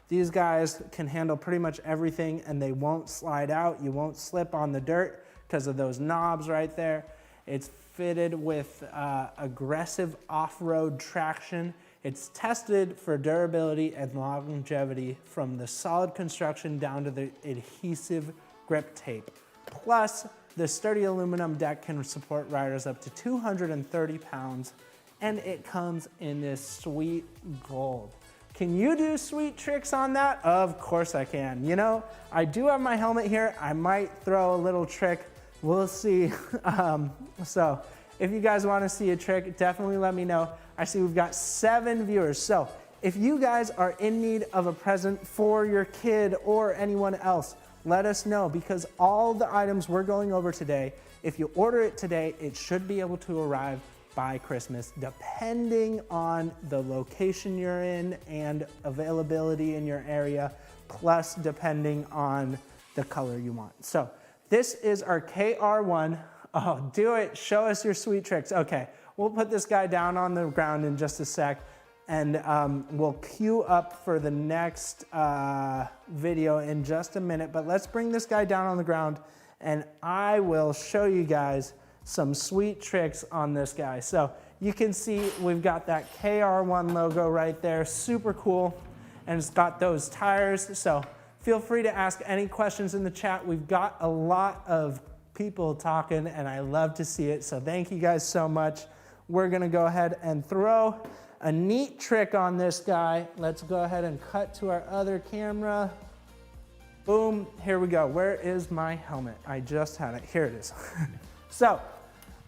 These guys can handle pretty much everything and they won't slide out. You won't slip on the dirt because of those knobs right there. It's fitted with aggressive off-road traction. It's tested for durability and longevity from the solid construction down to the adhesive grip tape. Plus, the sturdy aluminum deck can support riders up to 230 pounds and it comes in this sweet gold. Can you do sweet tricks on that? Of course I can. You know, I do have my helmet here. I might throw a little trick. We'll see. So if you guys want to see a trick, definitely let me know. I see we've got 7 viewers. So if you guys are in need of a present for your kid or anyone else, let us know because all the items we're going over today, if you order it today, it should be able to arrive by Christmas, depending on the location you're in and availability in your area, plus depending on the color you want. So this is our KR1. Oh, do it, show us your sweet tricks. Okay, we'll put this guy down on the ground in just a sec, and we'll queue up for the next video in just a minute, but let's bring this guy down on the ground and I will show you guys some sweet tricks on this guy. So you can see we've got that KR1 logo right there, super cool, and it's got those tires. So feel free to ask any questions in the chat. We've got a lot of people talking and I love to see it. So thank you guys so much. We're gonna go ahead and throw a neat trick on this guy. Let's go ahead and cut to our other camera. Boom, here we go. Where is my helmet? I just had it, here it is. So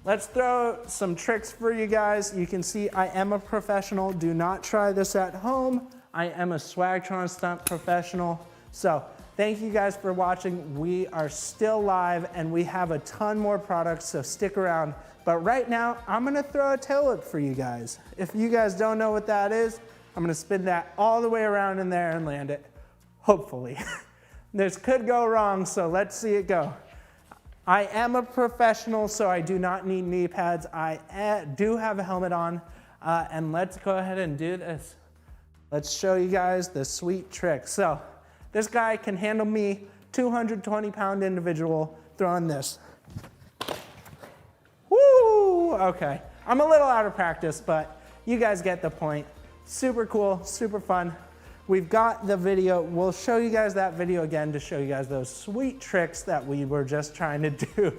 let's throw some tricks for you guys. You can see I am a professional. Do not try this at home. I am a Swagtron stunt professional. So thank you guys for watching. We are still live and we have a ton more products, so stick around. But right now, I'm gonna throw a tail whip for you guys. If you guys don't know what that is, I'm gonna spin that all the way around in there and land it, hopefully. This could go wrong, so let's see it go. I am a professional, so I do not need knee pads. I do have a helmet on, and let's go ahead and do this. Let's show you guys the sweet trick. So this guy can handle me, 220-pound individual, throwing this. Woo, okay. I'm a little out of practice, but you guys get the point. Super cool, super fun. We've got the video. We'll show you guys that video again to show you guys those sweet tricks that we were just trying to do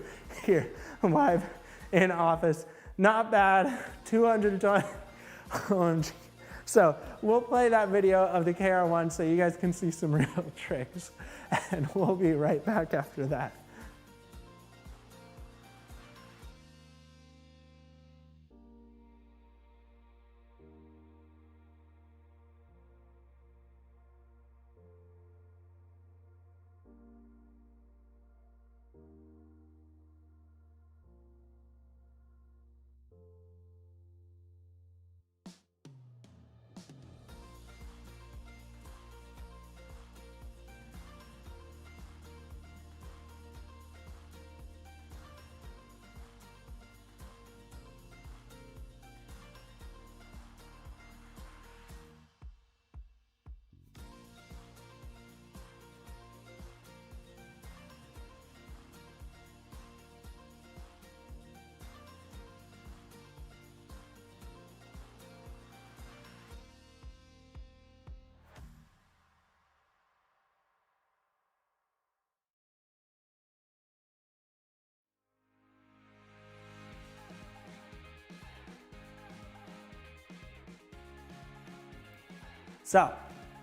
here live in office. Not bad, 220. So we'll play that video of the KR1 so you guys can see some real tricks, and we'll be right back after that. So,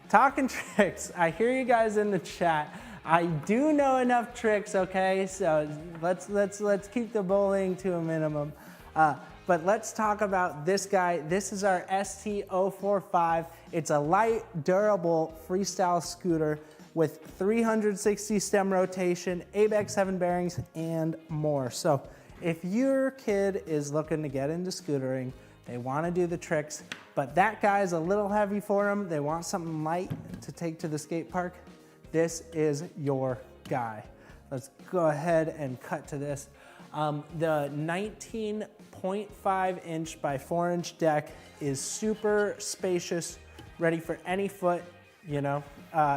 talking tricks, I hear you guys in the chat. I do know enough tricks, okay? So let's keep the bullying to a minimum. But let's talk about this guy. This is our ST045. It's a light, durable freestyle scooter with 360 stem rotation, ABEX 7 bearings, and more. So if your kid is looking to get into scootering, they want to do the tricks, but that guy's a little heavy for them. They want something light to take to the skate park. This is your guy. Let's go ahead and cut to this. The 19.5 inch by 4 inch deck is super spacious, ready for any foot, you know.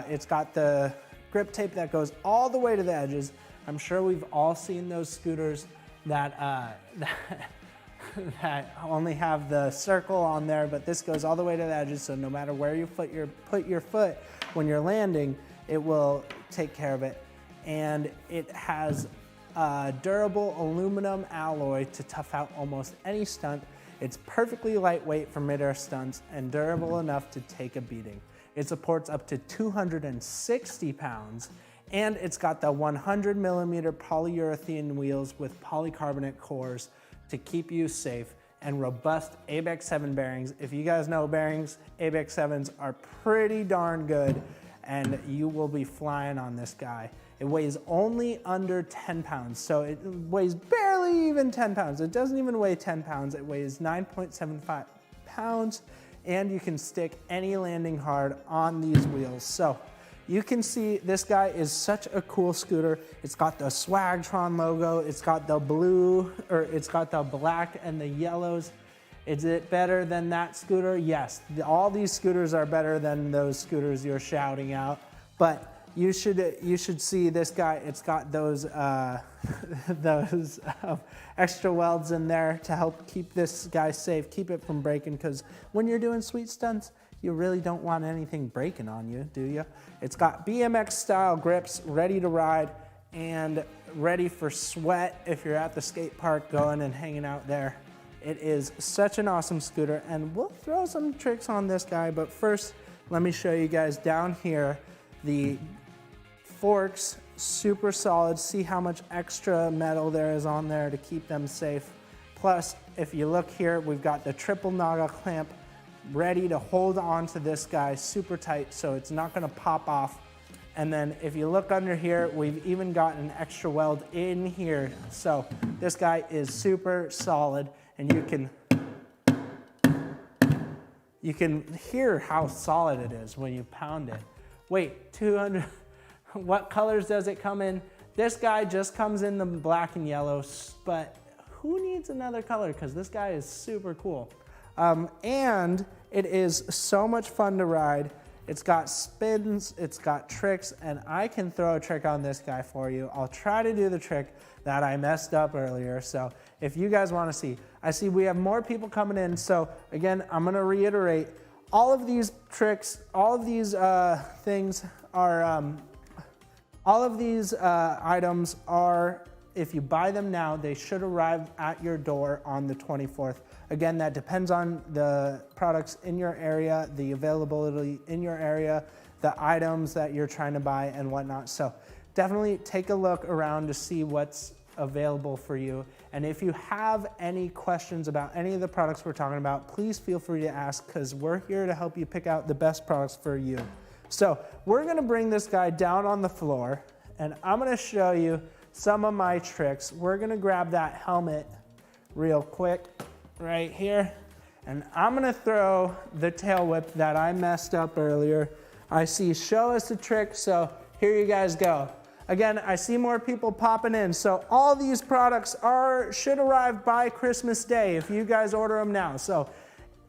It's got the grip tape that goes all the way to the edges. I'm sure we've all seen those scooters that, that only have the circle on there, but this goes all the way to the edges, so no matter where you put your foot when you're landing, it will take care of it. And it has durable aluminum alloy to tough out almost any stunt. It's perfectly lightweight for mid-air stunts and durable enough to take a beating. It supports up to 260 pounds, and it's got the 100 millimeter polyurethane wheels with polycarbonate cores to keep you safe, and robust ABEX 7 bearings. If you guys know bearings, ABEX 7s are pretty darn good and you will be flying on this guy. It weighs only under 10 pounds, so it weighs barely even 10 pounds. It doesn't even weigh 10 pounds. It weighs 9.75 pounds, and you can stick any landing hard on these wheels. So you can see this guy is such a cool scooter. It's got the Swagtron logo. It's got the blue, or it's got the black and the yellows. Is it better than that scooter? Yes, all these scooters are better than those scooters you're shouting out, but you should see this guy. It's got those extra welds in there to help keep this guy safe, keep it from breaking, because when you're doing sweet stunts, you really don't want anything breaking on you, do you? It's got BMX style grips, ready to ride and ready for sweat if you're at the skate park going and hanging out there. It is such an awesome scooter, and we'll throw some tricks on this guy, but first, let me show you guys down here the forks, super solid. See how much extra metal there is on there to keep them safe. Plus, if you look here, we've got the triple Naga clamp ready to hold on to this guy super tight so it's not gonna pop off. And then if you look under here, we've even got an extra weld in here. So this guy is super solid, and you can hear how solid it is when you pound it. Wait, 200, what colors does it come in? This guy just comes in the black and yellow, but who needs another color? Because this guy is super cool. And it is so much fun to ride. It's got spins, it's got tricks, and I can throw a trick on this guy for you. I'll try to do the trick that I messed up earlier. So if you guys wanna see, I see we have more people coming in. So again, I'm gonna reiterate, all of these tricks, all of these things are, all of these items are, if you buy them now, they should arrive at your door on the 24th. Again, that depends on the products in your area, the availability in your area, the items that you're trying to buy and whatnot. So definitely take a look around to see what's available for you. And if you have any questions about any of the products we're talking about, please feel free to ask, because we're here to help you pick out the best products for you. So we're gonna bring this guy down on the floor, and I'm gonna show you some of my tricks. We're gonna grab that helmet real quick right here, and I'm gonna throw the tail whip that I messed up earlier. I see show us the trick, so here you guys go. Again, I see more people popping in, so all these products should arrive by Christmas Day if you guys order them now. So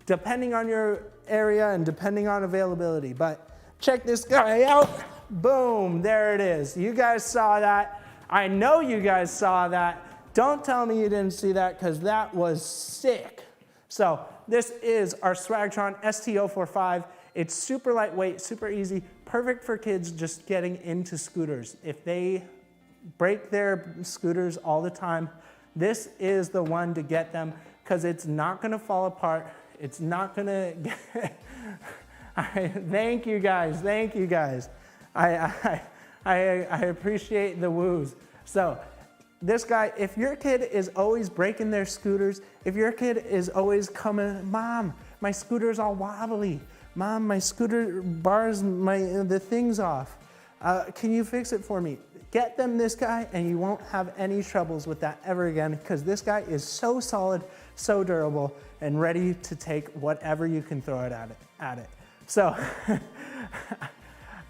depending on your area and depending on availability, but check this guy out. Boom, there it is. You guys saw that. I know you guys saw that. Don't tell me you didn't see that, because that was sick. So this is our Swagtron ST045. It's super lightweight, super easy, perfect for kids just getting into scooters. If they break their scooters all the time, this is the one to get them, because it's not gonna fall apart. It's not gonna get, thank you guys, thank you guys. I appreciate the woos. So this guy, if your kid is always breaking their scooters, if your kid is always coming, Mom, my scooter's all wobbly. Mom, my scooter bars, the thing's off. Can you fix it for me? Get them this guy, and you won't have any troubles with that ever again, because this guy is so solid, so durable, and ready to take whatever you can throw it at it. So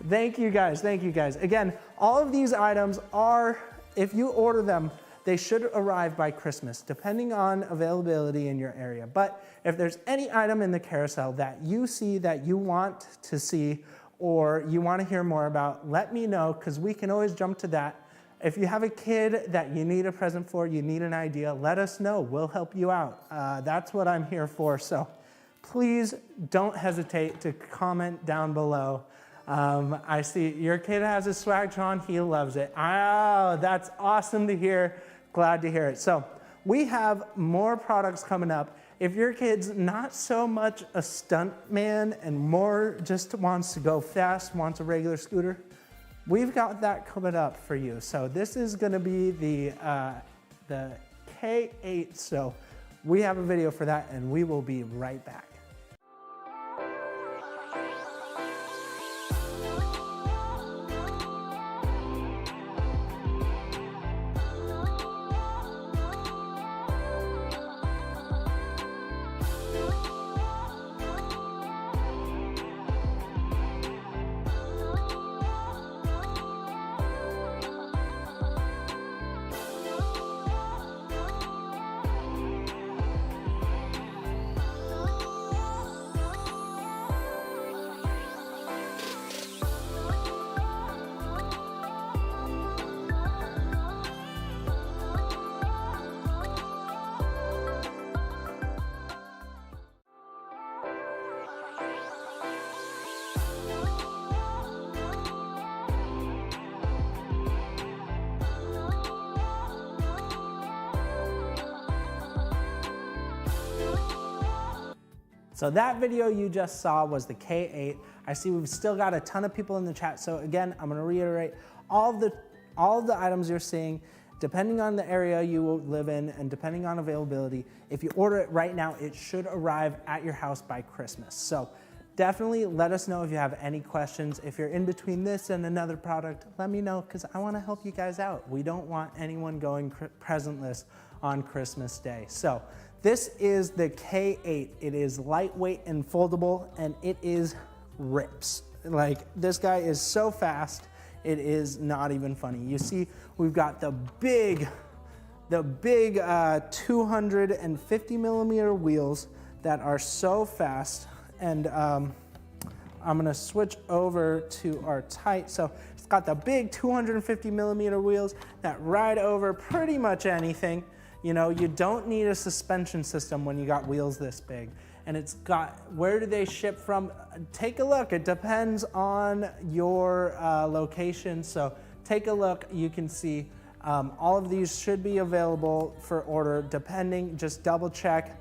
thank you guys, thank you guys. Again, all of these items are, if you order them, they should arrive by Christmas, depending on availability in your area. But if there's any item in the carousel that you see that you want to see or you want to hear more about, let me know, because we can always jump to that. If you have a kid that you need a present for, you need an idea, let us know. We'll help you out. That's what I'm here for. So please don't hesitate to comment down below. I see your kid has a Swagtron, he loves it. Oh, that's awesome to hear. Glad to hear it. So we have more products coming up. If your kid's not so much a stunt man and more just wants to go fast, wants a regular scooter, we've got that coming up for you. So this is gonna be the K8. So we have a video for that, and we will be right back. So that video you just saw was the K8. I see we've still got a ton of people in the chat. So again, I'm gonna reiterate, all of the items you're seeing, depending on the area you will live in and depending on availability, if you order it right now, it should arrive at your house by Christmas. So definitely let us know if you have any questions. If you're in between this and another product, let me know, because I wanna help you guys out. We don't want anyone going presentless on Christmas Day. So this is the K8. It is lightweight and foldable, and it is rips. Like, this guy is so fast, it is not even funny. You see, we've got the big 250 millimeter wheels that are so fast. And I'm gonna switch over to our tight. So it's got the big 250 millimeter wheels that ride over pretty much anything. You know, you don't need a suspension system when you got wheels this big. And it's got, where do they ship from? Take a look, it depends on your location. So take a look, you can see all of these should be available for order, depending, just double check.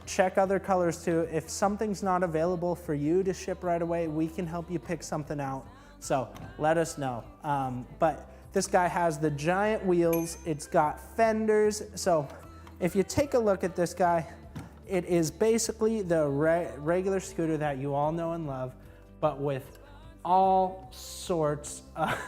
Check other colors too. If something's not available for you to ship right away, we can help you pick something out. So let us know. But this guy has the giant wheels. It's got fenders. So if you take a look at this guy, it is basically the regular scooter that you all know and love, but with all sorts of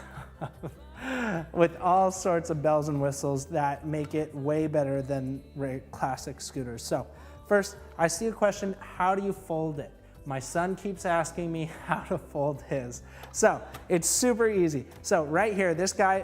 bells and whistles that make it way better than classic scooters. So first, I see a question, how do you fold it? My son keeps asking me how to fold his. So it's super easy. So right here, this guy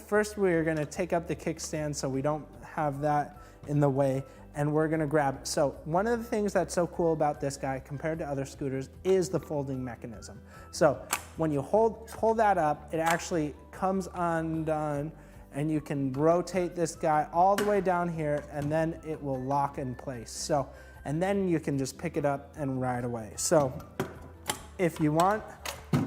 first we're gonna take up the kickstand so we don't have that in the way, and we're gonna grab it. So one of the things that's so cool about this guy compared to other scooters is the folding mechanism. So when you pull that up, it actually comes undone, and you can rotate this guy all the way down here, and then it will lock in place. So, and then you can just pick it up and ride away. So if you want,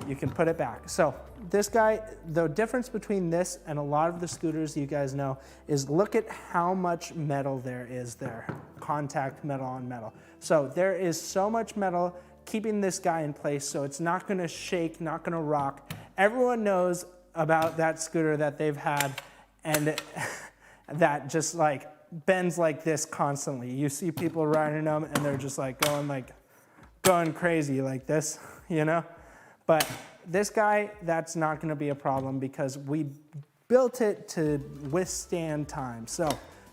you can put it back. So this guy, the difference between this and a lot of the scooters you guys know is look at how much metal there is there, contact metal on metal. So there is so much metal keeping this guy in place, so it's not gonna shake, not gonna rock. Everyone knows about that scooter that they've had and that just like bends like this constantly. You see people riding them and they're just like going crazy like this, you know? But this guy, that's not gonna be a problem because we built it to withstand time. So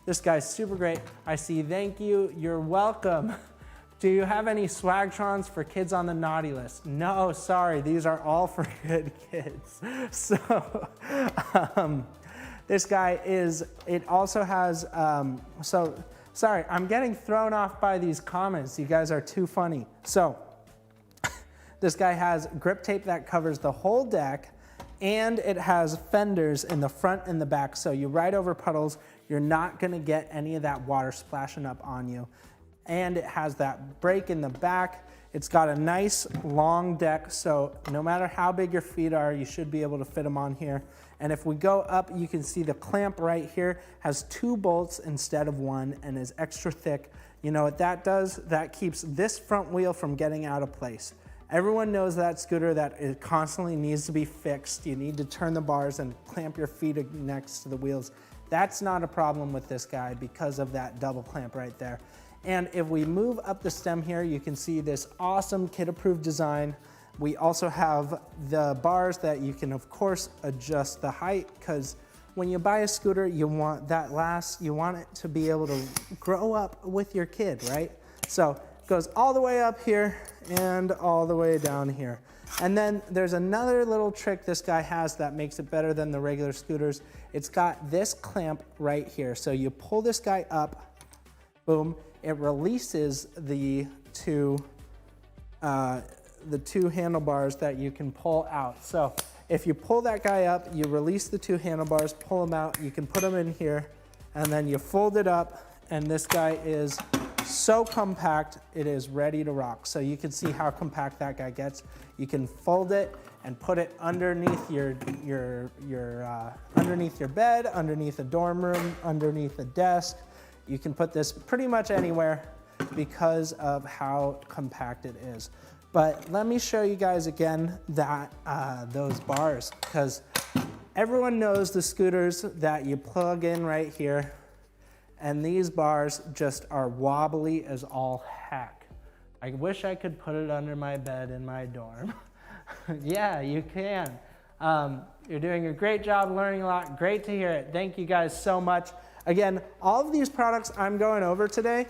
this guy's super great. I see, thank you, you're welcome. Do you have any Swagtrons for kids on the naughty list? No, sorry, these are all for good kids. So this guy it also has, so sorry, I'm getting thrown off by these comments. You guys are too funny. So this guy has grip tape that covers the whole deck, and it has fenders in the front and the back. So you ride over puddles, you're not gonna get any of that water splashing up on you. And it has that brake in the back. It's got a nice long deck, so no matter how big your feet are, you should be able to fit them on here. And if we go up, you can see the clamp right here has 2 bolts instead of 1 and is extra thick. You know what that does? That keeps this front wheel from getting out of place. Everyone knows that scooter that it constantly needs to be fixed. You need to turn the bars and clamp your feet next to the wheels. That's not a problem with this guy because of that double clamp right there. And if we move up the stem here, you can see this awesome kid-approved design. We also have the bars that you can, of course, adjust the height, because when you buy a scooter, you want it to be able to grow up with your kid, right? So it goes all the way up here and all the way down here. And then there's another little trick this guy has that makes it better than the regular scooters. It's got this clamp right here. So you pull this guy up, boom, it releases the two handlebars that you can pull out. So if you pull that guy up, you release the 2 handlebars, pull them out, you can put them in here, and then you fold it up, and this guy is so compact, it is ready to rock. So you can see how compact that guy gets. You can fold it and put it underneath underneath your bed, underneath a dorm room, underneath a desk. You can put this pretty much anywhere because of how compact it is. But let me show you guys again that those bars, because everyone knows the scooters that you plug in right here, and these bars just are wobbly as all heck. I wish I could put it under my bed in my dorm. Yeah, you can. You're doing a great job, learning a lot. Great to hear it. Thank you guys so much. Again, all of these products I'm going over today,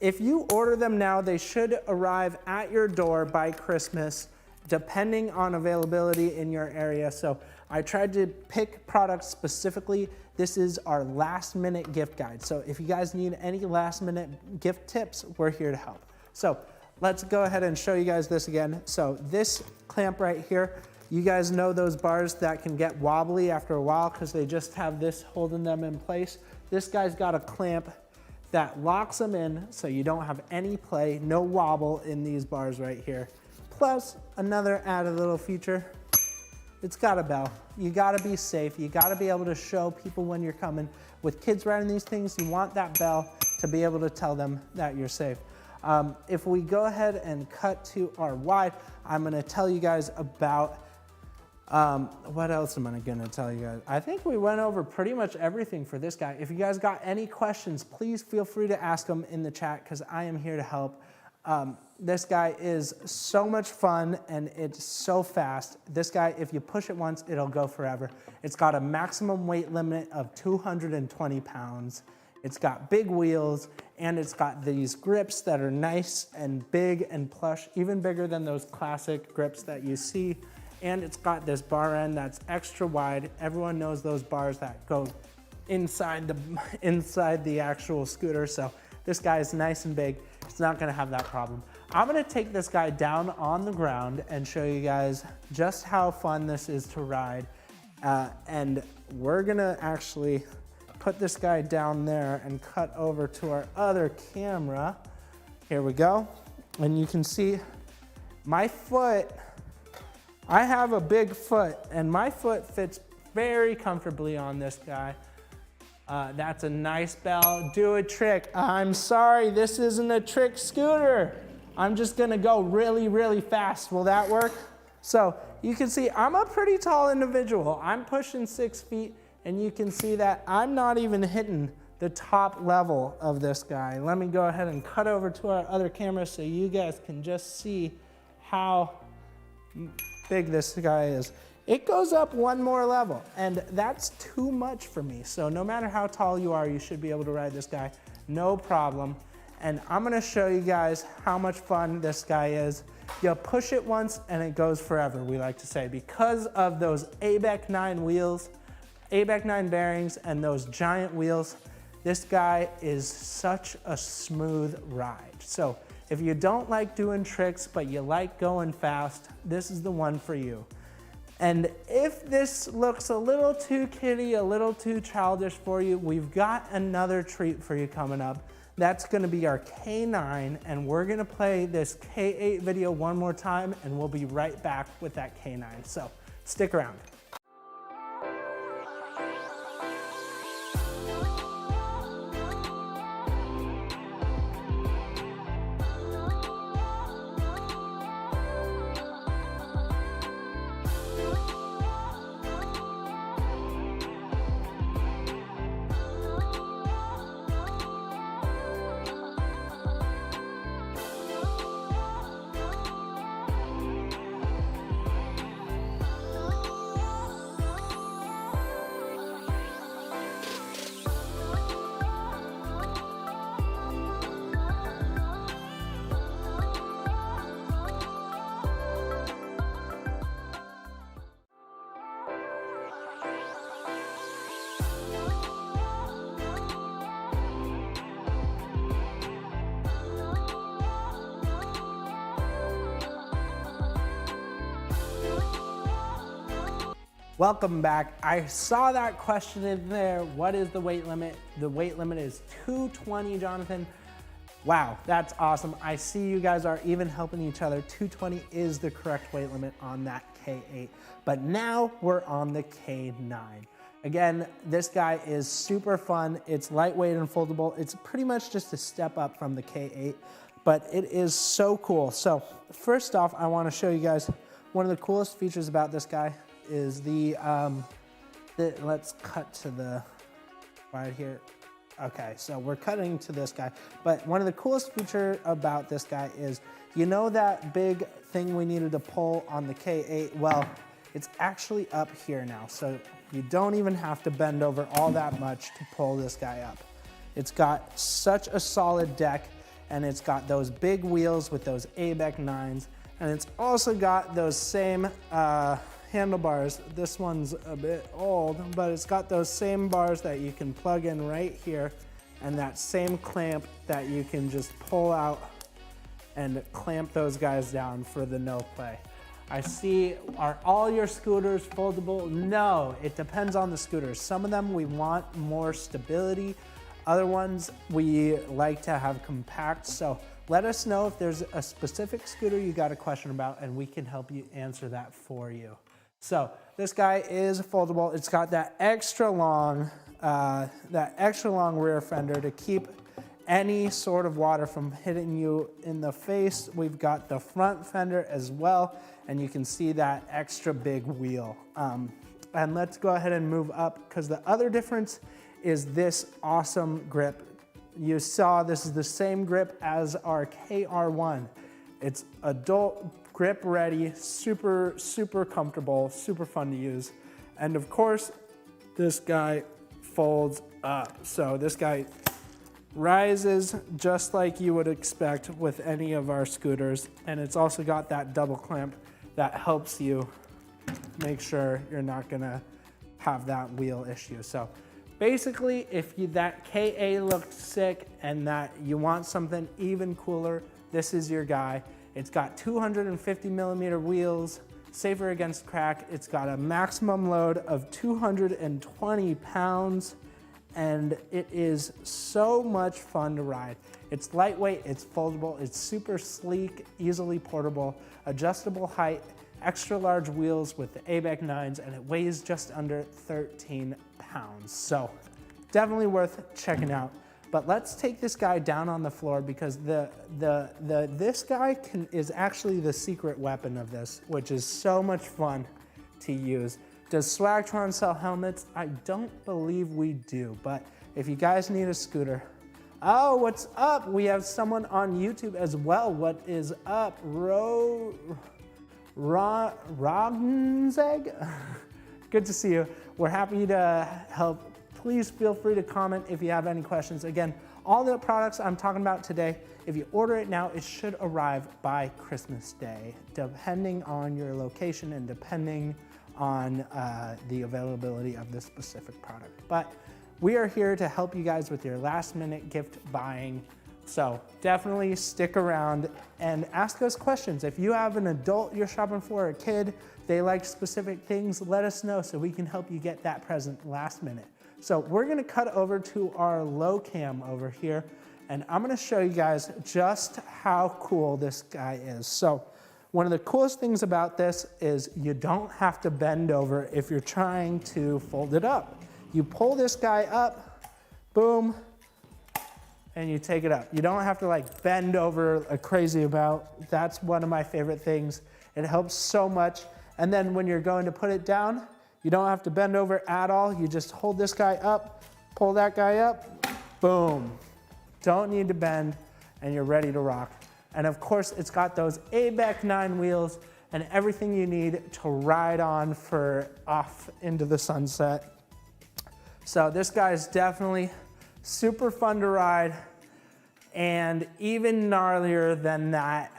if you order them now, they should arrive at your door by Christmas, depending on availability in your area. So I tried to pick products specifically. This is our last minute gift guide. So if you guys need any last minute gift tips, we're here to help. So let's go ahead and show you guys this again. So this clamp right here, you guys know those bars that can get wobbly after a while because they just have this holding them in place. This guy's got a clamp that locks them in so you don't have any play, no wobble in these bars right here. Plus another added little feature, it's got a bell. You gotta be safe. You gotta be able to show people when you're coming. With kids riding these things, you want that bell to be able to tell them that you're safe. If we go ahead and cut to our wide, I'm gonna tell you guys about, what else am I gonna tell you guys? I think we went over pretty much everything for this guy. If you guys got any questions, please feel free to ask them in the chat because I am here to help. This guy is so much fun and it's so fast. This guy, if you push it once, it'll go forever. It's got a maximum weight limit of 220 pounds. It's got big wheels and it's got these grips that are nice and big and plush, even bigger than those classic grips that you see. And it's got this bar end that's extra wide. Everyone knows those bars that go inside the actual scooter. So this guy is nice and big. It's not gonna have that problem. I'm gonna take this guy down on the ground and show you guys just how fun this is to ride. And we're gonna actually put this guy down there and cut over to our other camera. Here we go. And you can see my foot, I have a big foot and my foot fits very comfortably on this guy. That's a nice bell. Do a trick. I'm sorry, this isn't a trick scooter. I'm just gonna go really, really fast. Will that work? So you can see I'm a pretty tall individual. I'm pushing 6 feet and you can see that I'm not even hitting the top level of this guy. Let me go ahead and cut over to our other camera so you guys can just see how big this guy is. It goes up one more level and that's too much for me. So no matter how tall you are, you should be able to ride this guy, no problem. And I'm gonna show you guys how much fun this guy is. You push it once and it goes forever, we like to say, because of those ABEC 9 wheels, ABEC 9 bearings and those giant wheels. This guy is such a smooth ride. So if you don't like doing tricks, but you like going fast, this is the one for you. And if this looks a little too kiddie, a little too childish for you, we've got another treat for you coming up. That's gonna be our K9, and we're gonna play this K8 video one more time, and we'll be right back with that K9. So stick around. Welcome back. I saw that question in there. What is the weight limit? The weight limit is 220, Jonathan. Wow, that's awesome. I see you guys are even helping each other. 220 is the correct weight limit on that K8. But now we're on the K9. Again, this guy is super fun. It's lightweight and foldable. It's pretty much just a step up from the K8, but it is so cool. So first off, I want to show you guys one of the coolest features about this guy is let's cut to the right here. Okay, so we're cutting to this guy, but one of the coolest feature about this guy is, you know that big thing we needed to pull on the K8? Well, it's actually up here now, so you don't even have to bend over all that much to pull this guy up. It's got such a solid deck, and it's got those big wheels with those ABEC 9s, and it's also got those same handlebars. This one's a bit old, but it's got those same bars that you can plug in right here, and that same clamp that you can just pull out and clamp those guys down for the no play. I see, are all your scooters foldable? No, it depends on the scooters. Some of them we want more stability. Other ones we like to have compact. So let us know if there's a specific scooter you got a question about, and we can help you answer that for you. So this guy is foldable. It's got that extra long rear fender to keep any sort of water from hitting you in the face. We've got the front fender as well, and you can see that extra big wheel. And let's go ahead and move up, because the other difference is this awesome grip. You saw this is the same grip as our KR1. It's adult grip ready, super, super comfortable, super fun to use. And of course, this guy folds up. So this guy rises just like you would expect with any of our scooters. And it's also got that double clamp that helps you make sure you're not gonna have that wheel issue. So basically, if that KA looks sick and that you want something even cooler, this is your guy. It's got 250 millimeter wheels, safer against crack. It's got a maximum load of 220 pounds, and it is so much fun to ride. It's lightweight, it's foldable, it's super sleek, easily portable, adjustable height, extra large wheels with the ABEC 9s, and it weighs just under 13 pounds. So definitely worth checking out. But let's take this guy down on the floor, because this guy is actually the secret weapon of this, which is so much fun to use. Does Swagtron sell helmets? I don't believe we do, but if you guys need a scooter, oh, what's up? We have someone on YouTube as well. What is up? Rognzeg? Good to see you. We're happy to help. Please feel free to comment if you have any questions. Again, all the products I'm talking about today, if you order it now, it should arrive by Christmas Day, depending on your location and depending on the availability of this specific product. But we are here to help you guys with your last minute gift buying. So definitely stick around and ask us questions. If you have an adult you're shopping for, a kid, they like specific things, let us know so we can help you get that present last minute. So we're gonna cut over to our low cam over here, and I'm gonna show you guys just how cool this guy is. So one of the coolest things about this is you don't have to bend over if you're trying to fold it up. You pull this guy up, boom, and you take it up. You don't have to like bend over like crazy about. That's one of my favorite things. It helps so much. And then when you're going to put it down, you don't have to bend over at all. You just hold this guy up, pull that guy up, boom. Don't need to bend, and you're ready to rock. And of course, it's got those ABEC 9 wheels and everything you need to ride on for off into the sunset. So this guy is definitely super fun to ride, and even gnarlier than that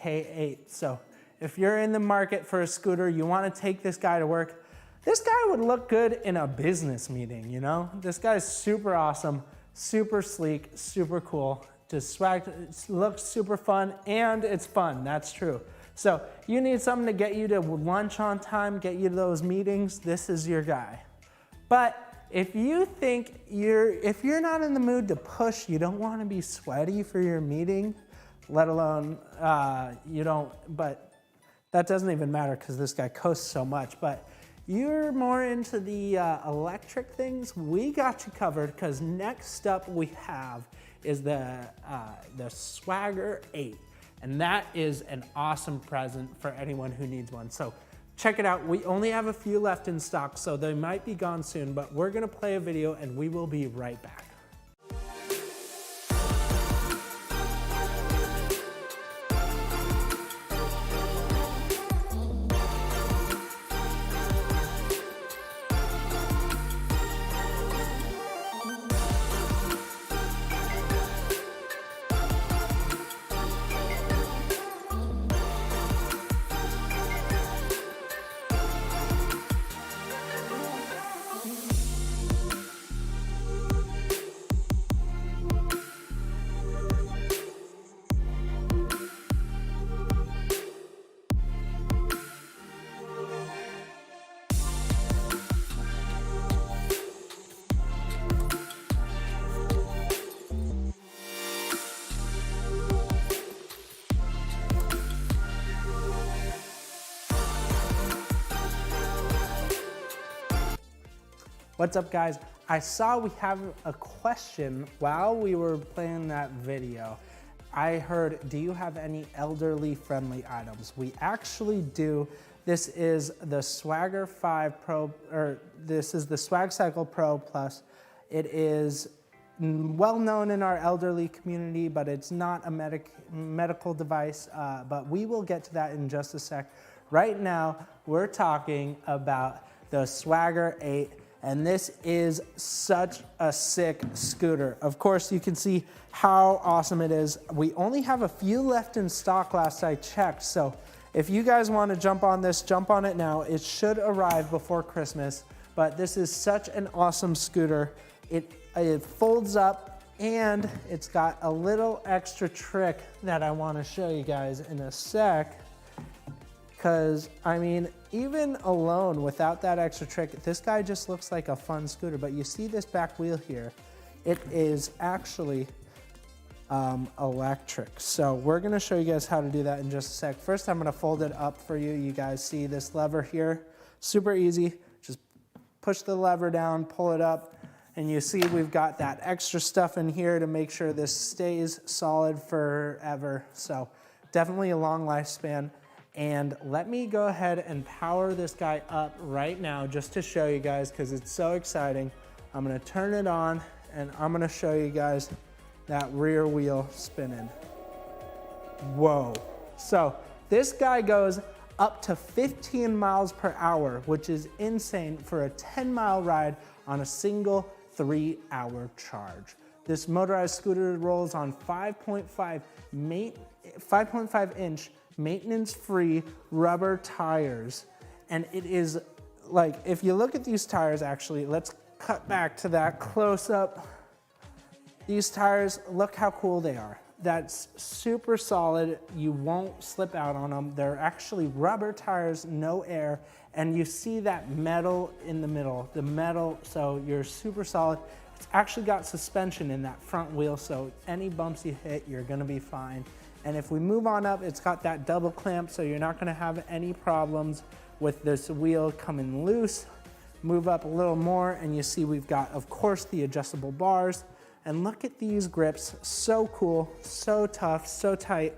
K8. So if you're in the market for a scooter, you want to take this guy to work, this guy would look good in a business meeting, you know? This guy's super awesome, super sleek, super cool. Just swag, it looks super fun, and it's fun, that's true. So you need something to get you to lunch on time, get you to those meetings, this is your guy. But if you think if you're not in the mood to push, you don't want to be sweaty for your meeting, let alone but that doesn't even matter because this guy coasts so much. But you're more into the electric things, we got you covered, because next up we have is the Swagger 8. And that is an awesome present for anyone who needs one. So check it out. We only have a few left in stock, so they might be gone soon, but we're gonna play a video and we will be right back. What's up, guys? I saw we have a question while we were playing that video. I heard, do you have any elderly friendly items? We actually do. This is the Swagger 5 Pro, or this is the Swag Cycle Pro Plus. It is well known in our elderly community, but it's not a medical device, but we will get to that in just a sec. Right now, we're talking about the Swagger 8. And this is such a sick scooter. Of course, you can see how awesome it is. We only have a few left in stock last I checked. So if you guys want to jump on this, jump on it now. It should arrive before Christmas, but this is such an awesome scooter. It folds up and it's got a little extra trick that I want to show you guys in a sec. Because, I mean, even alone without that extra trick, this guy just looks like a fun scooter. But you see this back wheel here, it is actually electric. So we're gonna show you guys how to do that in just a sec. First, I'm gonna fold it up for you. You guys see this lever here? Super easy. Just push the lever down, pull it up, and you see we've got that extra stuff in here to make sure this stays solid forever. So definitely a long lifespan. And let me go ahead and power this guy up right now just to show you guys, because it's so exciting. I'm gonna turn it on and I'm gonna show you guys that rear wheel spinning. Whoa. So this guy goes up to 15 miles per hour, which is insane for a 10-mile ride on a single 3-hour charge. This motorized scooter rolls on 5.5 inch maintenance-free rubber tires. And it is like, if you look at these tires, actually, let's cut back to that close up. These tires, look how cool they are. That's super solid. You won't slip out on them. They're actually rubber tires, no air. And you see that metal in the middle, the metal, so you're super solid. It's actually got suspension in that front wheel, so any bumps you hit, you're gonna be fine. And if we move on up, it's got that double clamp, so you're not gonna have any problems with this wheel coming loose. Move up a little more, and you see we've got, of course, the adjustable bars. And look at these grips, so cool, so tough, so tight.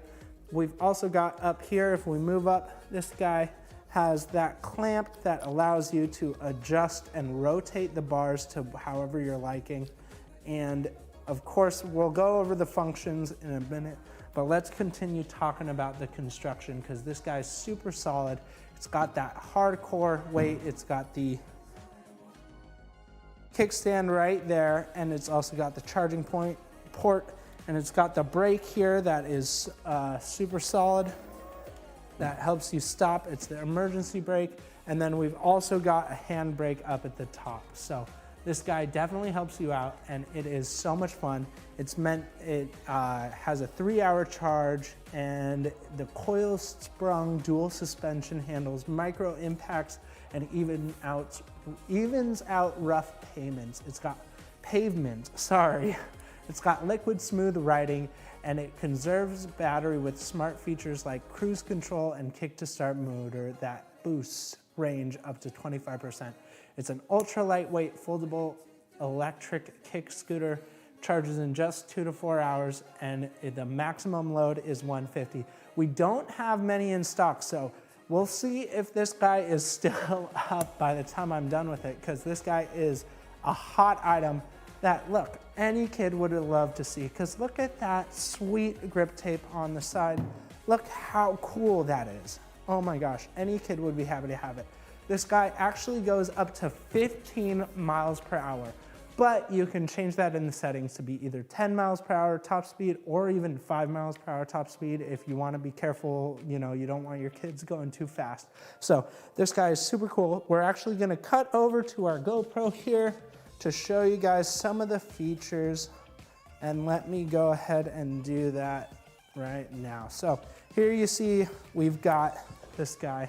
We've also got up here, if we move up, this guy has that clamp that allows you to adjust and rotate the bars to however you're liking. And of course, we'll go over the functions in a minute, but let's continue talking about the construction, because this guy's super solid. It's got that hardcore weight. It's got the kickstand right there, and it's also got the charging port, and it's got the brake here that is super solid. That helps you stop. It's the emergency brake. And then we've also got a hand brake up at the top. So this guy definitely helps you out, and it is so much fun. It has a 3-hour charge, and the coil sprung dual suspension handles micro impacts and evens out rough pavements. It's got liquid smooth riding, and it conserves battery with smart features like cruise control and kick to start motor that boosts range up to 25%. It's an ultra lightweight foldable electric kick scooter, charges in just 2 to 4 hours, and the maximum load is 150. We don't have many in stock, so we'll see if this guy is still up by the time I'm done with it, because this guy is a hot item that, look, any kid would love to see, because look at that sweet grip tape on the side. Look how cool that is. Oh my gosh, any kid would be happy to have it. This guy actually goes up to 15 miles per hour, but you can change that in the settings to be either 10 miles per hour top speed or even 5 miles per hour top speed if you want to be careful, you know, you don't want your kids going too fast. So this guy is super cool. We're actually going to cut over to our GoPro here to show you guys some of the features, and let me go ahead and do that right now. So here you see we've got this guy.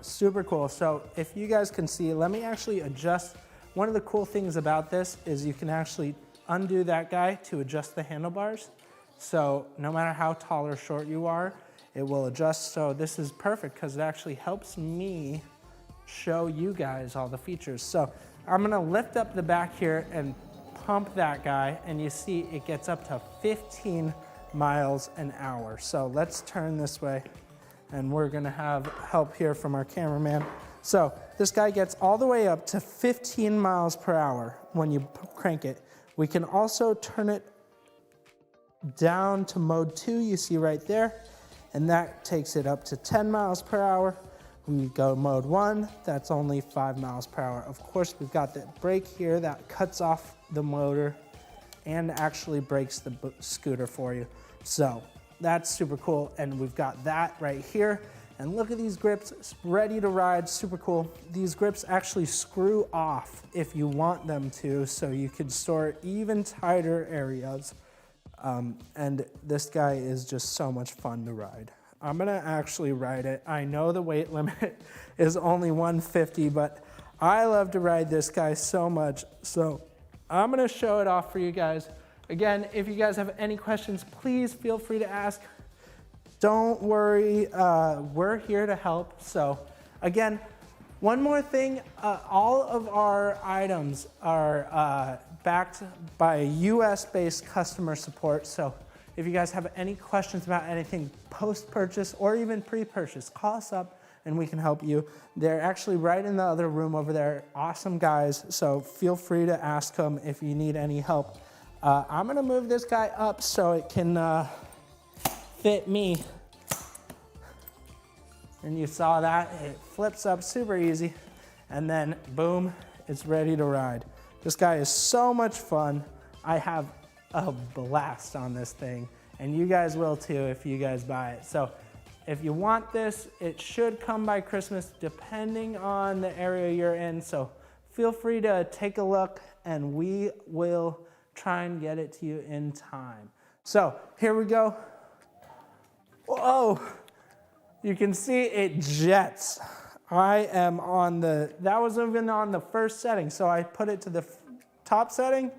Super cool. So if you guys can see, let me actually adjust. One of the cool things about this is you can actually undo that guy to adjust the handlebars. So no matter how tall or short you are, it will adjust. So this is perfect because it actually helps me show you guys all the features. So I'm gonna lift up the back here and pump that guy, and you see it gets up to 15 miles an hour. So let's turn this way, and we're gonna have help here from our cameraman. So this guy gets all the way up to 15 miles per hour when you crank it. We can also turn it down to mode 2, you see right there, and that takes it up to 10 miles per hour. We go mode 1, that's only 5 miles per hour. Of course, we've got the brake here that cuts off the motor and actually brakes the scooter for you. So that's super cool, and we've got that right here. And look at these grips, it's ready to ride, super cool. These grips actually screw off if you want them to, so you can store even tighter areas. And this guy is just so much fun to ride. I'm gonna actually ride it. I know the weight limit is only 150, but I love to ride this guy so much. So I'm gonna show it off for you guys. Again, if you guys have any questions, please feel free to ask. Don't worry, we're here to help. So again, one more thing, all of our items are backed by US-based customer support. So if you guys have any questions about anything post-purchase or even pre-purchase, call us up and we can help you. They're actually right in the other room over there. Awesome guys, so feel free to ask them if you need any help. I'm gonna move this guy up so it can fit me. And you saw that, it flips up super easy, and then boom, it's ready to ride. This guy is so much fun. I have a blast on this thing, and you guys will too if you guys buy it. So if you want this, it should come by Christmas depending on the area you're in. So feel free to take a look and we will try and get it to you in time. So here we go. Whoa, you can see it jets. I am on that was even on the first setting. So I put it to the top setting.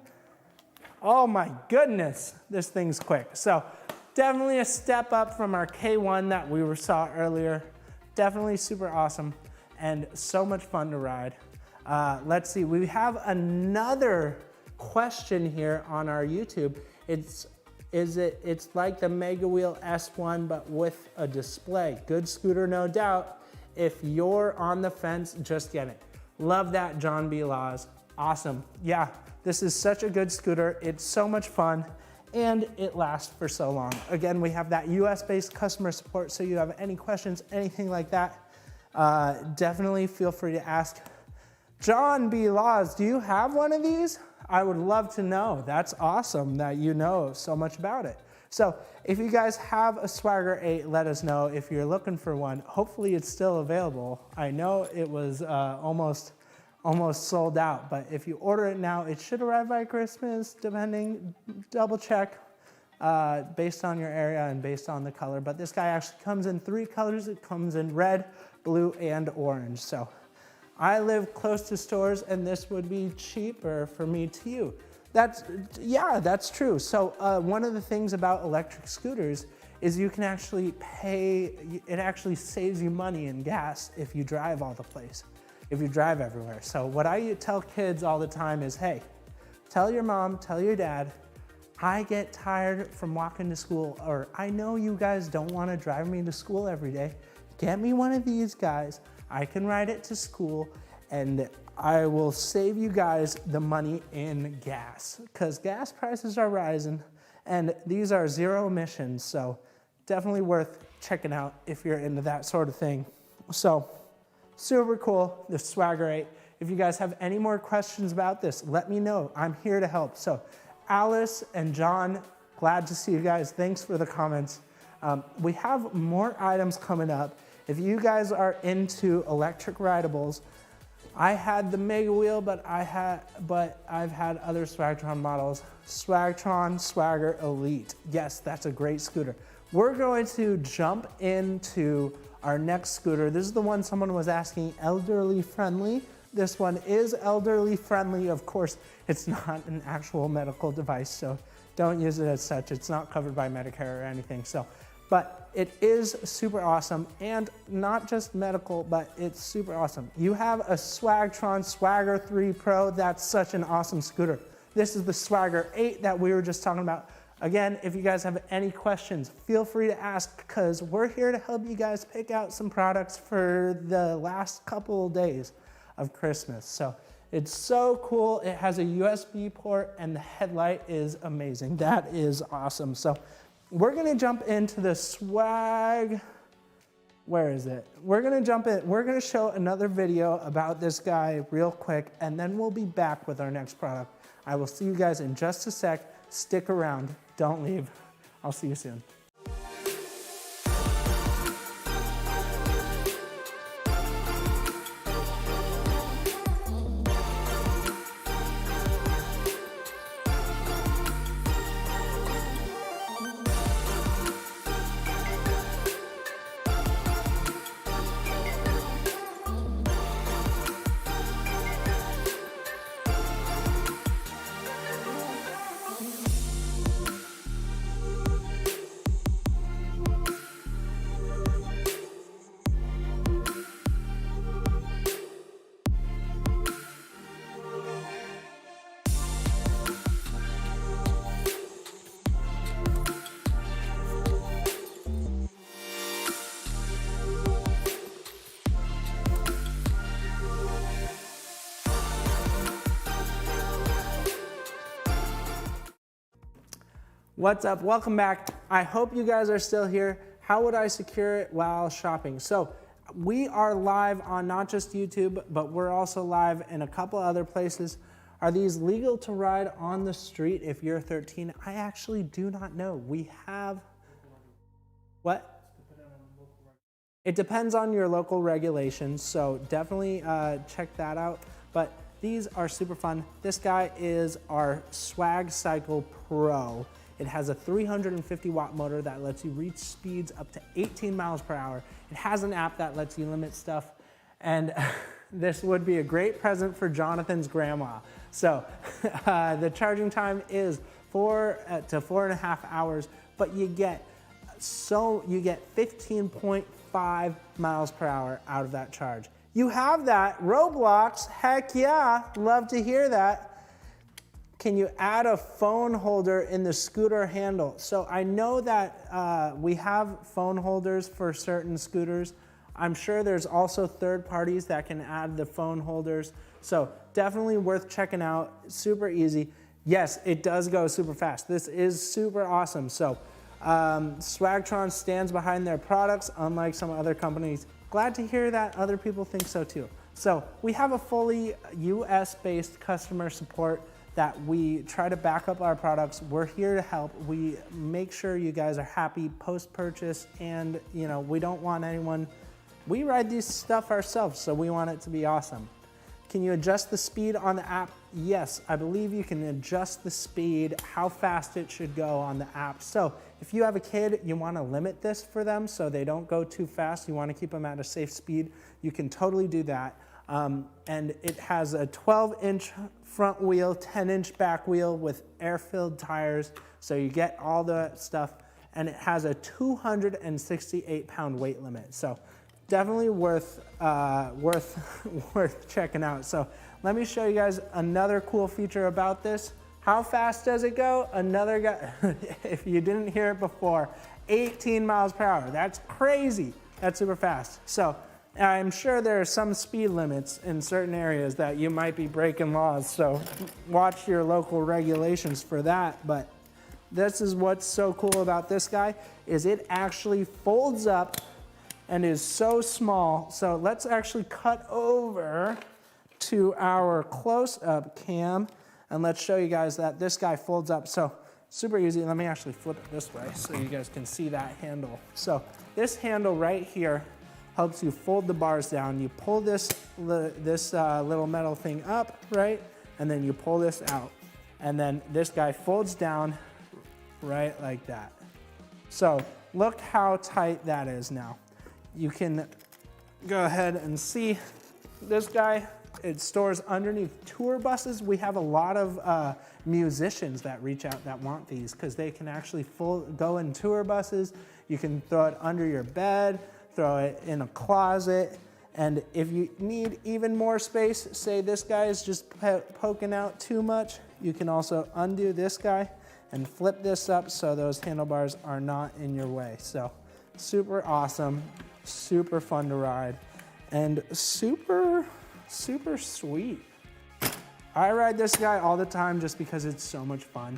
Oh my goodness, this thing's quick. So definitely a step up from our K1 that we saw earlier. Definitely super awesome and so much fun to ride. Let's see, we have another question here on our YouTube. It's like the Mega Wheel S1 but with a display. Good scooter, no doubt. If you're on the fence, just get it. Love that, John B. Laws. Awesome. Yeah, this is such a good scooter. It's so much fun and it lasts for so long. Again, we have that US-based customer support, so you have any questions, anything like that, definitely feel free to ask. John B. Laws, do you have one of these? I would love to know. That's awesome that you know so much about it. So if you guys have a Swagger 8, let us know. If you're looking for one, hopefully it's still available. I know it was almost sold out, but if you order it now, it should arrive by Christmas, depending, double check based on your area and based on the color. But this guy actually comes in 3 colors. It comes in red, blue, and orange. So I live close to stores and this would be cheaper for me to you. That's true. So one of the things about electric scooters is you can actually pay, it actually saves you money in gas if you drive all the place, if you drive everywhere. So what I tell kids all the time is, hey, tell your mom, tell your dad, I get tired from walking to school, or I know you guys don't want to drive me to school every day. Get me one of these guys. I can ride it to school and I will save you guys the money in gas, because gas prices are rising and these are zero emissions. So definitely worth checking out if you're into that sort of thing. So super cool, the Swagger 8. If you guys have any more questions about this, let me know. I'm here to help. So Alice and John, glad to see you guys. Thanks for the comments. We have more items coming up. If you guys are into electric rideables, I had the Mega Wheel, but I've had other Swagtron models. Swagtron Swagger Elite. Yes, that's a great scooter. We're going to jump into our next scooter. This is the one someone was asking, elderly friendly. This one is elderly friendly. Of course, it's not an actual medical device, so don't use it as such. It's not covered by Medicare or anything. So, but it is super awesome, and not just medical, but it's super awesome. You have a Swagtron Swagger 3 Pro. That's such an awesome scooter. This is the Swagger 8 that we were just talking about. Again, if you guys have any questions, feel free to ask, because we're here to help you guys pick out some products for the last couple of days of Christmas. So it's so cool. It has a USB port and the headlight is amazing. That is awesome. So we're gonna jump into the Swag, where is it? We're gonna jump in, we're gonna show another video about this guy real quick, and then we'll be back with our next product. I will see you guys in just a sec. Stick around, don't leave. I'll see you soon. What's up? Welcome back. I hope you guys are still here. How would I secure it while shopping? So we are live on not just YouTube, but we're also live in a couple other places. Are these legal to ride on the street if you're 13? I actually do not know. We have, what? It depends on your local regulations, so definitely check that out. But these are super fun. This guy is our Swag Cycle Pro. It has a 350 watt motor that lets you reach speeds up to 18 miles per hour. It has an app that lets you limit stuff. And this would be a great present for Jonathan's grandma. So the charging time is 4 to 4.5 hours, but you get 15.5 miles per hour out of that charge. You have that. Roblox, heck yeah, love to hear that. Can you add a phone holder in the scooter handle? So I know that we have phone holders for certain scooters. I'm sure there's also third parties that can add the phone holders. So definitely worth checking out, super easy. Yes, it does go super fast. This is super awesome. So Swagtron stands behind their products, unlike some other companies. Glad to hear that other people think so too. So we have a fully US-based customer support that we try to back up our products. We're here to help. We make sure you guys are happy post-purchase, and we don't want anyone, we ride these stuff ourselves, so we want it to be awesome. Can you adjust the speed on the app? Yes, I believe you can adjust the speed, how fast it should go on the app. So if you have a kid, you want to limit this for them so they don't go too fast. You want to keep them at a safe speed. You can totally do that. And it has a 12-inch front wheel, 10-inch back wheel with air-filled tires. So you get all the stuff. and it has a 268-pound weight limit. So definitely worth checking out. So let me show you guys another cool feature about this. How fast does it go? Another guy, if you didn't hear it before, 18 miles per hour. That's crazy. That's super fast. So I'm sure there are some speed limits in certain areas that you might be breaking laws. So watch your local regulations for that. But this is what's so cool about this guy, is it actually folds up and is so small. So let's actually cut over to our close-up cam, and let's show you guys that this guy folds up. So super easy. Let me actually flip it this way so you guys can see that handle. So this handle right here helps you fold the bars down. You pull this little metal thing up, right? And then you pull this out. And then this guy folds down right like that. So look how tight that is now. You can go ahead and see this guy. It stores underneath tour buses. We have a lot of musicians that reach out that want these because they can actually go in tour buses. You can throw it under your bed, throw it in a closet. And if you need even more space, say this guy is just poking out too much, you can also undo this guy and flip this up so those handlebars are not in your way. So super awesome, super fun to ride, and super sweet. I ride this guy all the time just because it's so much fun.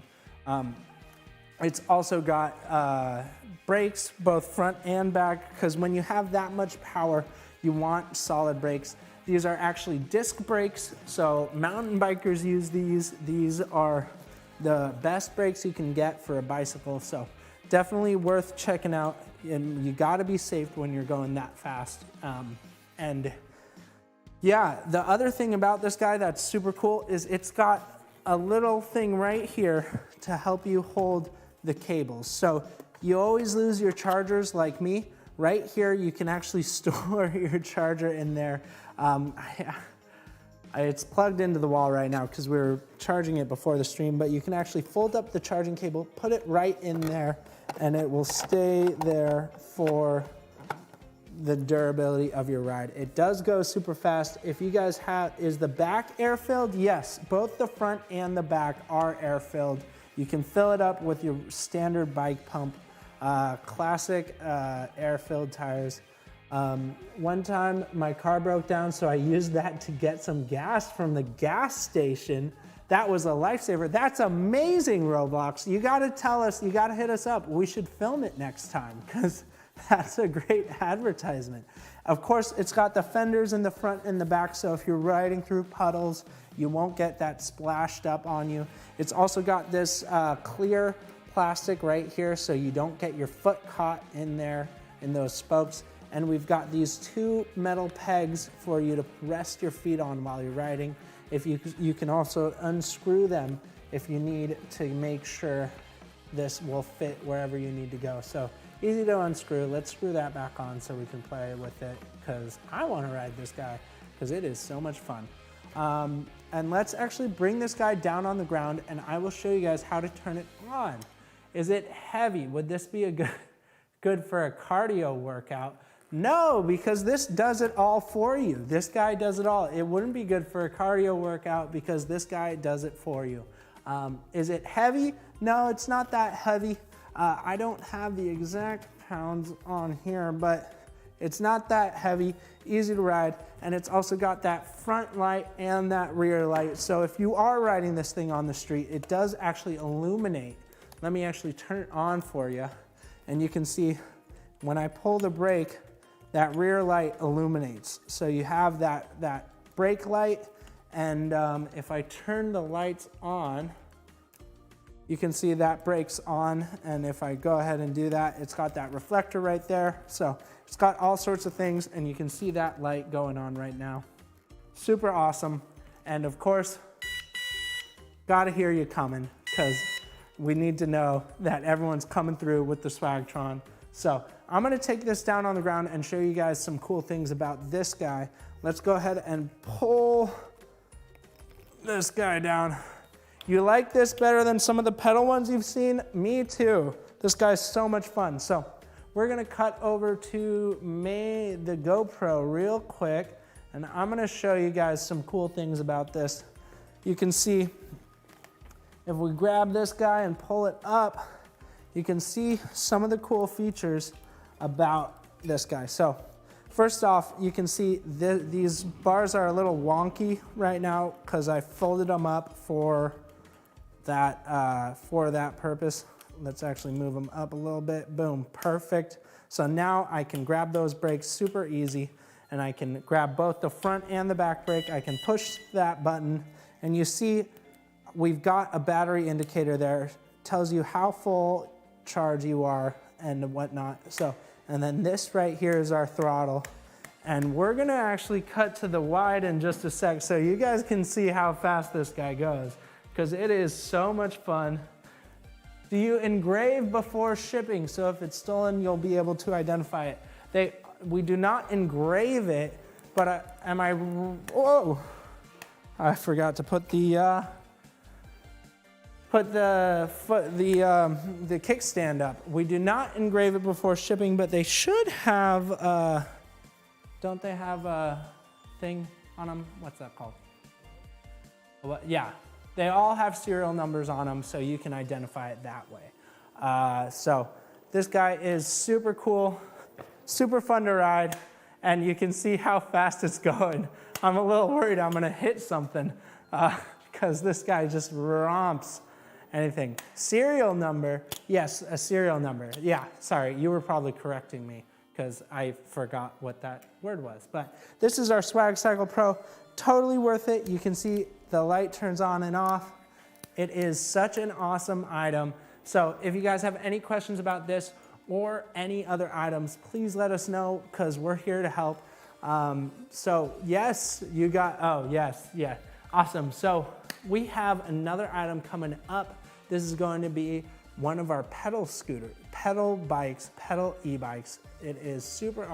It's also got brakes, both front and back, because when you have that much power, you want solid brakes. These are actually disc brakes, so mountain bikers use these. These are the best brakes you can get for a bicycle, so definitely worth checking out. And you gotta be safe when you're going that fast. And yeah, the other thing about this guy that's super cool is it's got a little thing right here to help you hold the cables. So you always lose your chargers like me. Right here, you can actually store your charger in there. It's plugged into the wall right now because we were charging it before the stream, but you can actually fold up the charging cable, put it right in there, and it will stay there for the durability of your ride. It does go super fast. If you guys is the back air filled? Yes, both the front and the back are air filled. You can fill it up with your standard bike pump, classic air filled tires. One time my car broke down, so I used that to get some gas from the gas station. That was a lifesaver. That's amazing, Roblox. You gotta tell us, you gotta hit us up. We should film it next time because that's a great advertisement. Of course, it's got the fenders in the front and the back, so if you're riding through puddles, you won't get that splashed up on you. It's also got this clear plastic right here, so you don't get your foot caught in there in those spokes. And we've got these two metal pegs for you to rest your feet on while you're riding. If you can also unscrew them if you need to make sure this will fit wherever you need to go. So easy to unscrew. Let's screw that back on so we can play with it because I want to ride this guy because it is so much fun. And let's actually bring this guy down on the ground and I will show you guys how to turn it on. Is it heavy? Would this be a good for a cardio workout? No, because this does it all for you. This guy does it all. It wouldn't be good for a cardio workout because this guy does it for you. Is it heavy? No, it's not that heavy. I don't have the exact pounds on here, but it's not that heavy, easy to ride, and it's also got that front light and that rear light. So if you are riding this thing on the street, it does actually illuminate. Let me actually turn it on for you, and you can see when I pull the brake, that rear light illuminates. So you have that brake light, and if I turn the lights on, you can see that brake's on, and if I go ahead and do that, it's got that reflector right there. So it's got all sorts of things, and you can see that light going on right now. Super awesome, and of course, gotta hear you coming, because we need to know that everyone's coming through with the Swagtron. So I'm gonna take this down on the ground and show you guys some cool things about this guy. Let's go ahead and pull this guy down. You like this better than some of the pedal ones you've seen? Me too. This guy's so much fun. So we're gonna cut over to the GoPro real quick, and I'm gonna show you guys some cool things about this. You can see, if we grab this guy and pull it up, you can see some of the cool features about this guy. So first off, you can see these bars are a little wonky right now because I folded them up for that purpose. Let's actually move them up a little bit. Boom, perfect. So now I can grab those brakes super easy, and I can grab both the front and the back brake. I can push that button, and you see we've got a battery indicator there. It tells you how full charge you are and whatnot. So, and then this right here is our throttle. And we're gonna actually cut to the wide in just a sec so you guys can see how fast this guy goes, because it is so much fun. Do you engrave before shipping? So if it's stolen, you'll be able to identify it. We do not engrave it, but whoa! I forgot to put the kickstand up. We do not engrave it before shipping, but they should have, don't they have a thing on them? What's that called? Yeah, they all have serial numbers on them, so you can identify it that way. So this guy is super cool, super fun to ride, and you can see how fast it's going. I'm a little worried I'm gonna hit something because this guy just romps anything. Serial number, yes, a serial number. Yeah, sorry, you were probably correcting me because I forgot what that word was. But this is our Swag Cycle Pro, totally worth it. You can see the light turns on and off. It is such an awesome item. So if you guys have any questions about this or any other items, please let us know because we're here to help. So yes, you got, oh yes, yeah, awesome. So we have another item coming up. This is going to be one of our pedal bikes, pedal e-bikes. It is super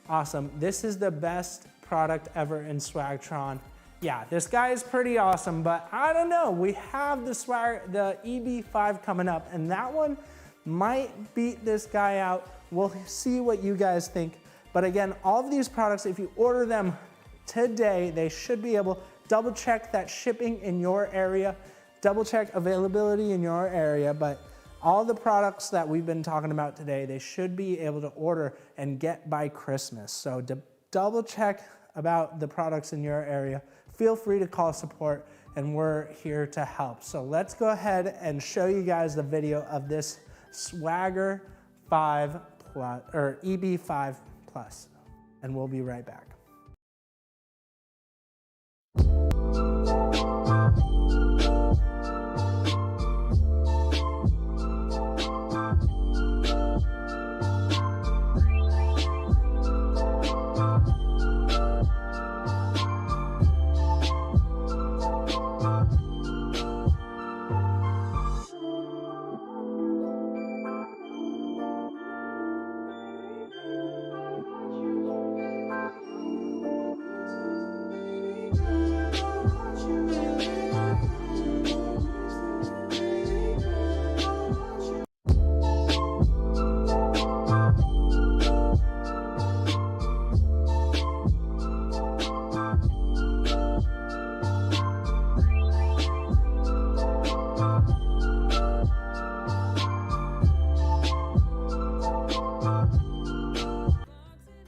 awesome. This is the best product ever in Swagtron. Yeah, this guy is pretty awesome, but I don't know. We have the EB5 coming up, and that one might beat this guy out. We'll see what you guys think. But again, all of these products, if you order them today, they should be able, double check that shipping in your area, double check availability in your area, but all the products that we've been talking about today, they should be able to order and get by Christmas. So double check about the products in your area. Feel free to call support and we're here to help. So let's go ahead and show you guys the video of this Swagger 5 Plus, or EB5 Plus, and we'll be right back.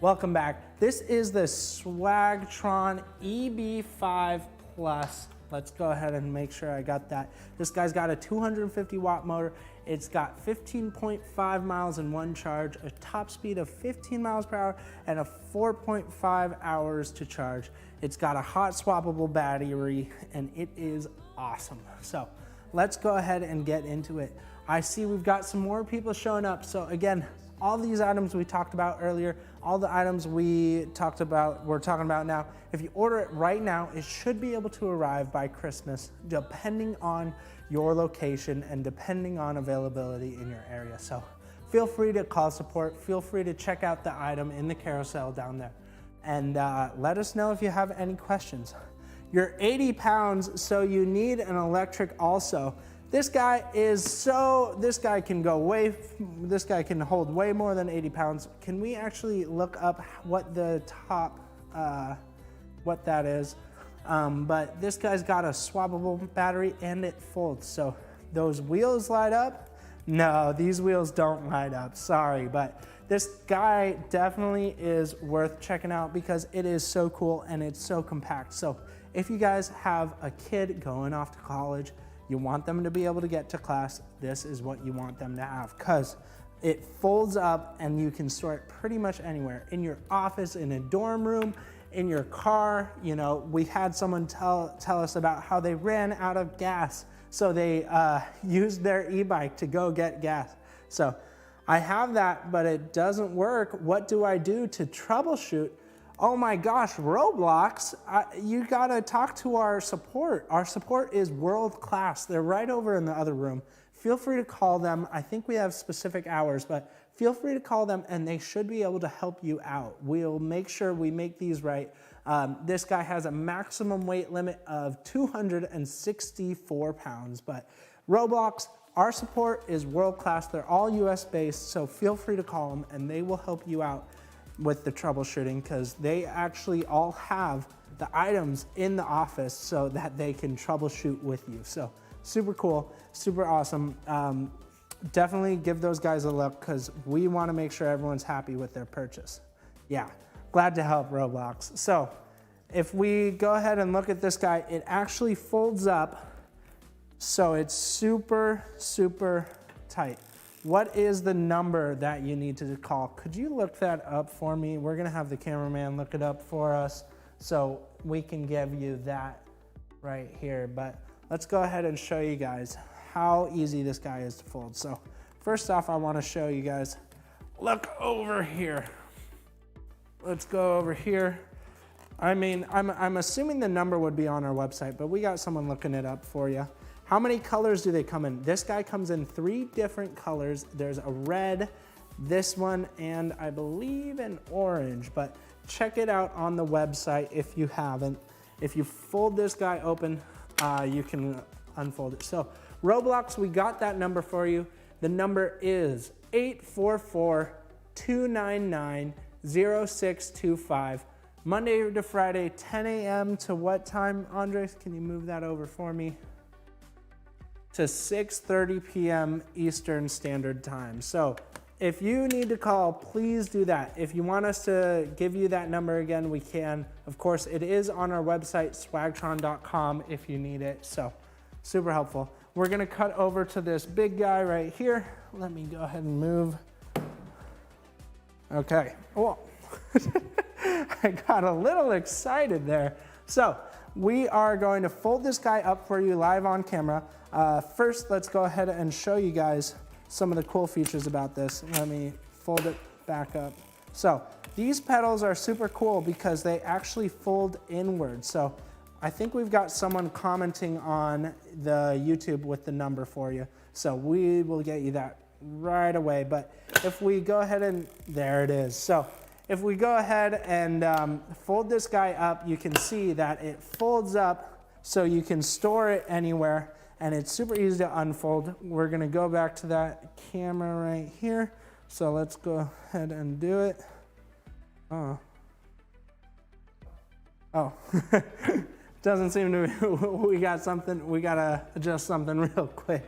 Welcome back. This is the Swagtron EB5 Plus. Let's go ahead and make sure I got that. This guy's got a 250 watt motor. It's got 15.5 miles in one charge, a top speed of 15 miles per hour, and a 4.5 hours to charge. It's got a hot swappable battery, and it is awesome. So let's go ahead and get into it. I see we've got some more people showing up. So again, all these items we talked about earlier, all the items we're talking about now, if you order it right now, it should be able to arrive by Christmas, depending on your location and depending on availability in your area. So feel free to call support, feel free to check out the item in the carousel down there, and let us know if you have any questions. You're 80 pounds, so you need an electric also. This guy can this guy can hold way more than 80 pounds. Can we actually look up what the top, what that is? But this guy's got a swappable battery and it folds. So those wheels light up? No, these wheels don't light up, sorry. But this guy definitely is worth checking out because it is so cool and it's so compact. So if you guys have a kid going off to college, you want them to be able to get to class, this is what you want them to have, because it folds up and you can store it pretty much anywhere. In your office, in a dorm room, in your car. You know, we had someone tell us about how they ran out of gas, so they used their e-bike to go get gas. So I have that, but it doesn't work. What do I do to troubleshoot? Oh my gosh, Roblox, you gotta talk to our support. Our support is world class. They're right over in the other room. Feel free to call them. I think we have specific hours, but feel free to call them and they should be able to help you out. We'll make sure we make these right. This guy has a maximum weight limit of 264 pounds, but Roblox, our support is world class. They're all US based, so feel free to call them and they will help you out with the troubleshooting, because they actually all have the items in the office so that they can troubleshoot with you. So super cool, super awesome. Definitely give those guys a look because we want to make sure everyone's happy with their purchase. Yeah, glad to help, Roblox. So if we go ahead and look at this guy, it actually folds up, so it's super, super tight. What is the number that you need to call? Could you look that up for me? We're gonna have the cameraman look it up for us so we can give you that right here. But let's go ahead and show you guys how easy this guy is to fold. So first off, I wanna show you guys, look over here. Let's go over here. I mean, I'm assuming the number would be on our website, but we got someone looking it up for you. How many colors do they come in? This guy comes in 3 different colors. There's a red, this one, and I believe an orange, but check it out on the website if you haven't. If you fold this guy open, you can unfold it. So Roblox, we got that number for you. The number is 844-299-0625. Monday to Friday, 10 a.m. to what time, Andres? Can you move that over for me? To 6:30 p.m. Eastern Standard Time. So if you need to call, please do that. If you want us to give you that number again, we can. Of course, it is on our website, swagtron.com, if you need it. So super helpful. We're gonna cut over to this big guy right here. Let me go ahead and move. Okay. Oh, I got a little excited there. So we are going to fold this guy up for you live on camera. First, let's go ahead and show you guys some of the cool features about this. Let me fold it back up. So these pedals are super cool because they actually fold inward. So I think we've got someone commenting on the YouTube with the number for you. So we will get you that right away. But if we go ahead and, there it is. So if we go ahead and fold this guy up, you can see that it folds up so you can store it anywhere, and it's super easy to unfold. We're gonna go back to that camera right here. So let's go ahead and do it. Oh. Doesn't seem to be, we gotta adjust something real quick.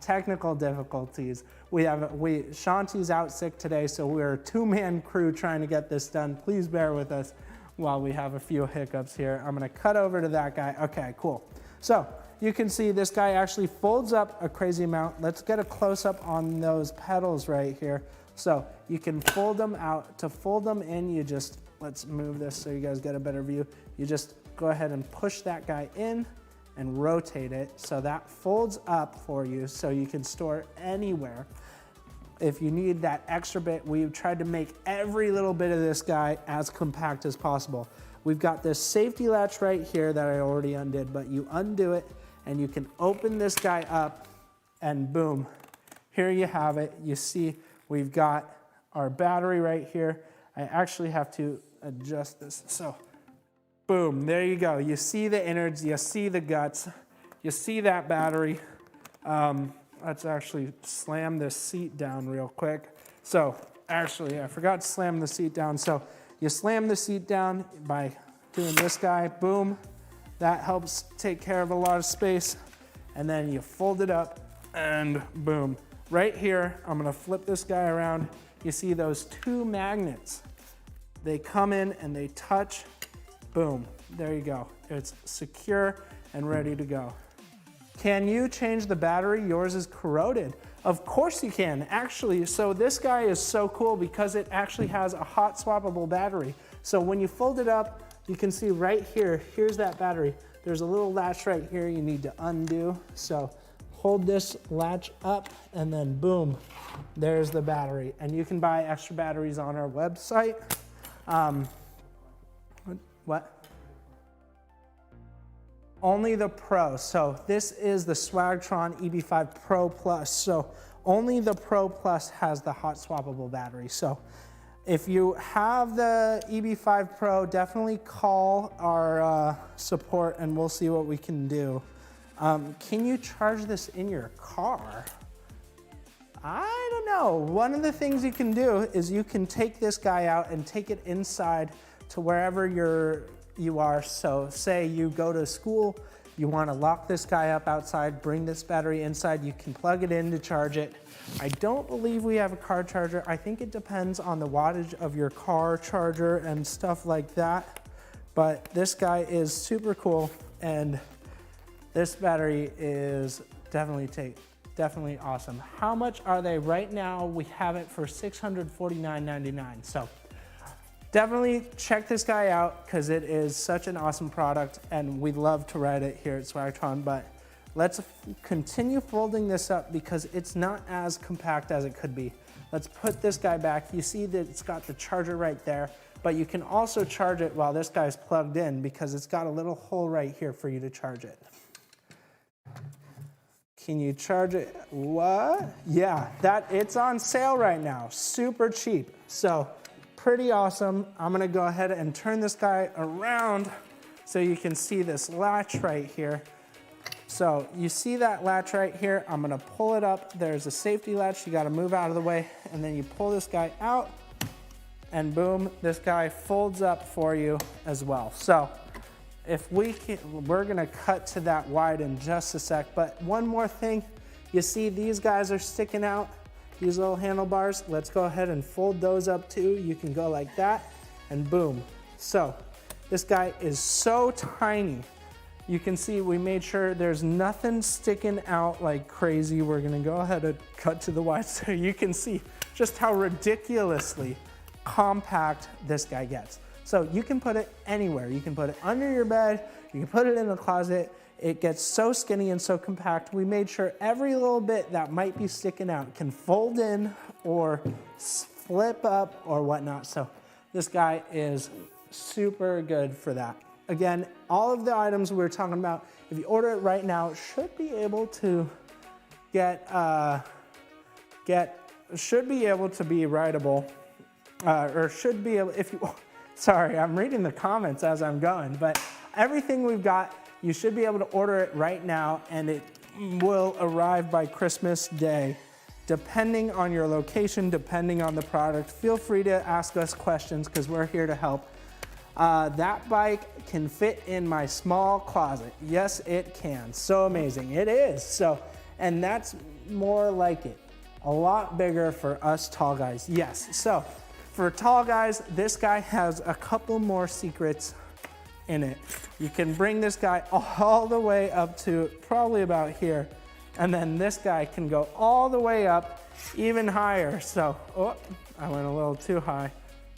Technical difficulties. Shanti's out sick today, so we're a 2-man crew trying to get this done. Please bear with us while we have a few hiccups here. I'm gonna cut over to that guy. Okay, cool. So you can see this guy actually folds up a crazy amount. Let's get a close up on those pedals right here. So you can fold them out. To fold them in, you just, let's move this so you guys get a better view. You just go ahead and push that guy in and rotate it so that folds up for you so you can store it anywhere. If you need that extra bit, we've tried to make every little bit of this guy as compact as possible. We've got this safety latch right here that I already undid, but you undo it and you can open this guy up and boom, here you have it. You see we've got our battery right here. I actually have to adjust this. So boom, there you go. You see the innards, you see the guts, you see that battery. Let's actually slam this seat down real quick. So actually, I forgot to slam the seat down. So you slam the seat down by doing this guy, boom. That helps take care of a lot of space. And then you fold it up and boom. Right here, I'm gonna flip this guy around. You see those two magnets. They come in and they touch, boom, there you go. It's secure and ready to go. Can you change the battery? Yours is corroded. Of course you can, actually. So this guy is so cool because it actually has a hot swappable battery. So when you fold it up, you can see right here, here's that battery. There's a little latch right here you need to undo. So hold this latch up and then boom, there's the battery. And you can buy extra batteries on our website. What? Only the Pro. So this is the Swagtron EB5 Pro Plus. So only the Pro Plus has the hot swappable battery. So if you have the EB5 Pro, definitely call our support and we'll see what we can do. Can you charge this in your car? I don't know. One of the things you can do is you can take this guy out and take it inside to wherever you are. So say you go to school, you want to lock this guy up outside, bring this battery inside, you can plug it in to charge it. I don't believe we have a car charger. I think it depends on the wattage of your car charger and stuff like that. But this guy is super cool and this battery is definitely awesome. How much are they right now? We have it for $649.99. So definitely check this guy out because it is such an awesome product and we love to ride it here at Swagtron. But let's continue folding this up because it's not as compact as it could be. Let's put this guy back. You see that it's got the charger right there, but you can also charge it while this guy's plugged in because it's got a little hole right here for you to charge it. Can you charge it? What? Yeah, it's on sale right now. Super cheap. So pretty awesome. I'm gonna go ahead and turn this guy around so you can see this latch right here. So you see that latch right here? I'm gonna pull it up. There's a safety latch. You gotta move out of the way. And then you pull this guy out and boom, this guy folds up for you as well. So if we're gonna cut to that wide in just a sec, but one more thing, you see these guys are sticking out, these little handlebars. Let's go ahead and fold those up too. You can go like that and boom. So this guy is so tiny. You can see we made sure there's nothing sticking out like crazy. We're gonna go ahead and cut to the wide so you can see just how ridiculously compact this guy gets. So you can put it anywhere. You can put it under your bed, you can put it in the closet. It gets so skinny and so compact. We made sure every little bit that might be sticking out can fold in or flip up or whatnot. So this guy is super good for that. Again, all of the items we were talking about, if you order it right now, should be able to should be able to be rideable, or should be able, if you, sorry, I'm reading the comments as I'm going, but everything we've got, you should be able to order it right now and it will arrive by Christmas Day. Depending on your location, depending on the product, feel free to ask us questions because we're here to help. That bike can fit in my small closet. Yes, it can. So amazing. It is. So, and that's more like it. A lot bigger for us tall guys. Yes. So for tall guys, this guy has a couple more secrets in it. You can bring this guy all the way up to probably about here. And then this guy can go all the way up even higher. So, oh, I went a little too high.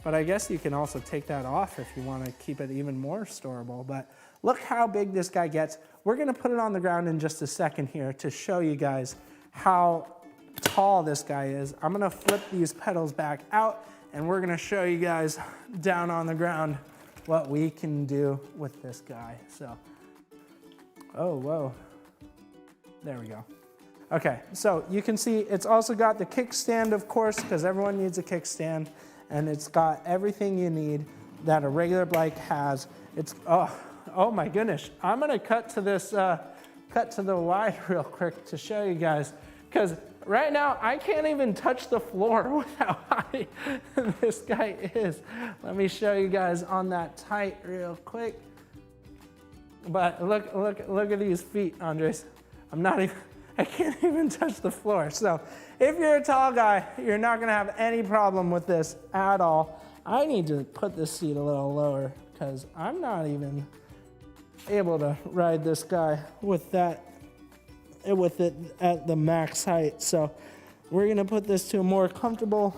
But I guess you can also take that off if you want to keep it even more storable. But look how big this guy gets. We're going to put it on the ground in just a second here to show you guys how tall this guy is. I'm going to flip these pedals back out and we're going to show you guys down on the ground what we can do with this guy. So, oh, whoa. There we go. Okay, so you can see it's also got the kickstand, of course, because everyone needs a kickstand. And it's got everything you need that a regular bike has. It's, oh my goodness. I'm gonna cut to this cut to the wide real quick to show you guys, because right now I can't even touch the floor with how high this guy is. Let me show you guys on that tight real quick. But look at these feet, Andres. I can't even touch the floor. So if you're a tall guy, you're not gonna have any problem with this at all. I need to put this seat a little lower because I'm not even able to ride this guy with it at the max height. So we're gonna put this to a more comfortable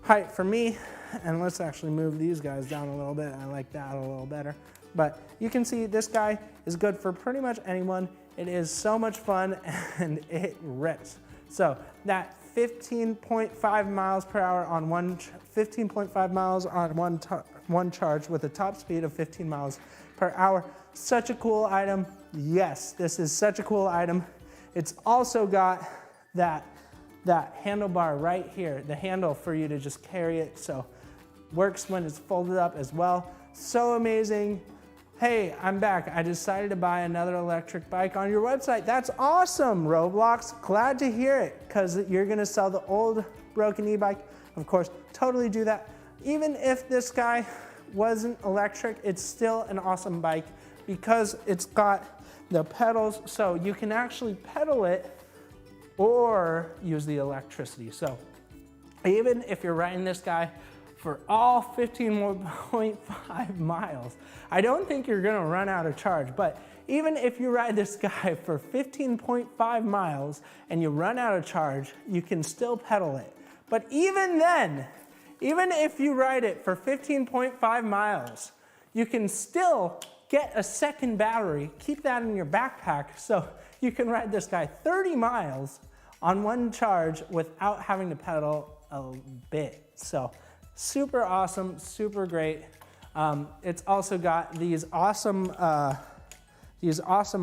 height for me. And let's actually move these guys down a little bit. I like that a little better. But you can see this guy is good for pretty much anyone. It is so much fun and it rips. So that 15.5 miles per hour on 15.5 miles on one charge with a top speed of 15 miles per hour. Such a cool item. Yes, this is such a cool item. It's also got that handlebar right here, the handle for you to just carry it. So works when it's folded up as well. So amazing. Hey, I'm back. I decided to buy another electric bike on your website. That's awesome, Roblox. Glad to hear it, because you're gonna sell the old broken e-bike. Of course, totally do that. Even if this guy wasn't electric, it's still an awesome bike because it's got the pedals, so you can actually pedal it or use the electricity. So even if you're riding this guy for all 15.5 miles, I don't think you're gonna run out of charge, but even if you ride this guy for 15.5 miles and you run out of charge, you can still pedal it. But even then, even if you ride it for 15.5 miles, you can still get a second battery, keep that in your backpack, so you can ride this guy 30 miles on one charge without having to pedal a bit. So super awesome, super great. It's also got these awesome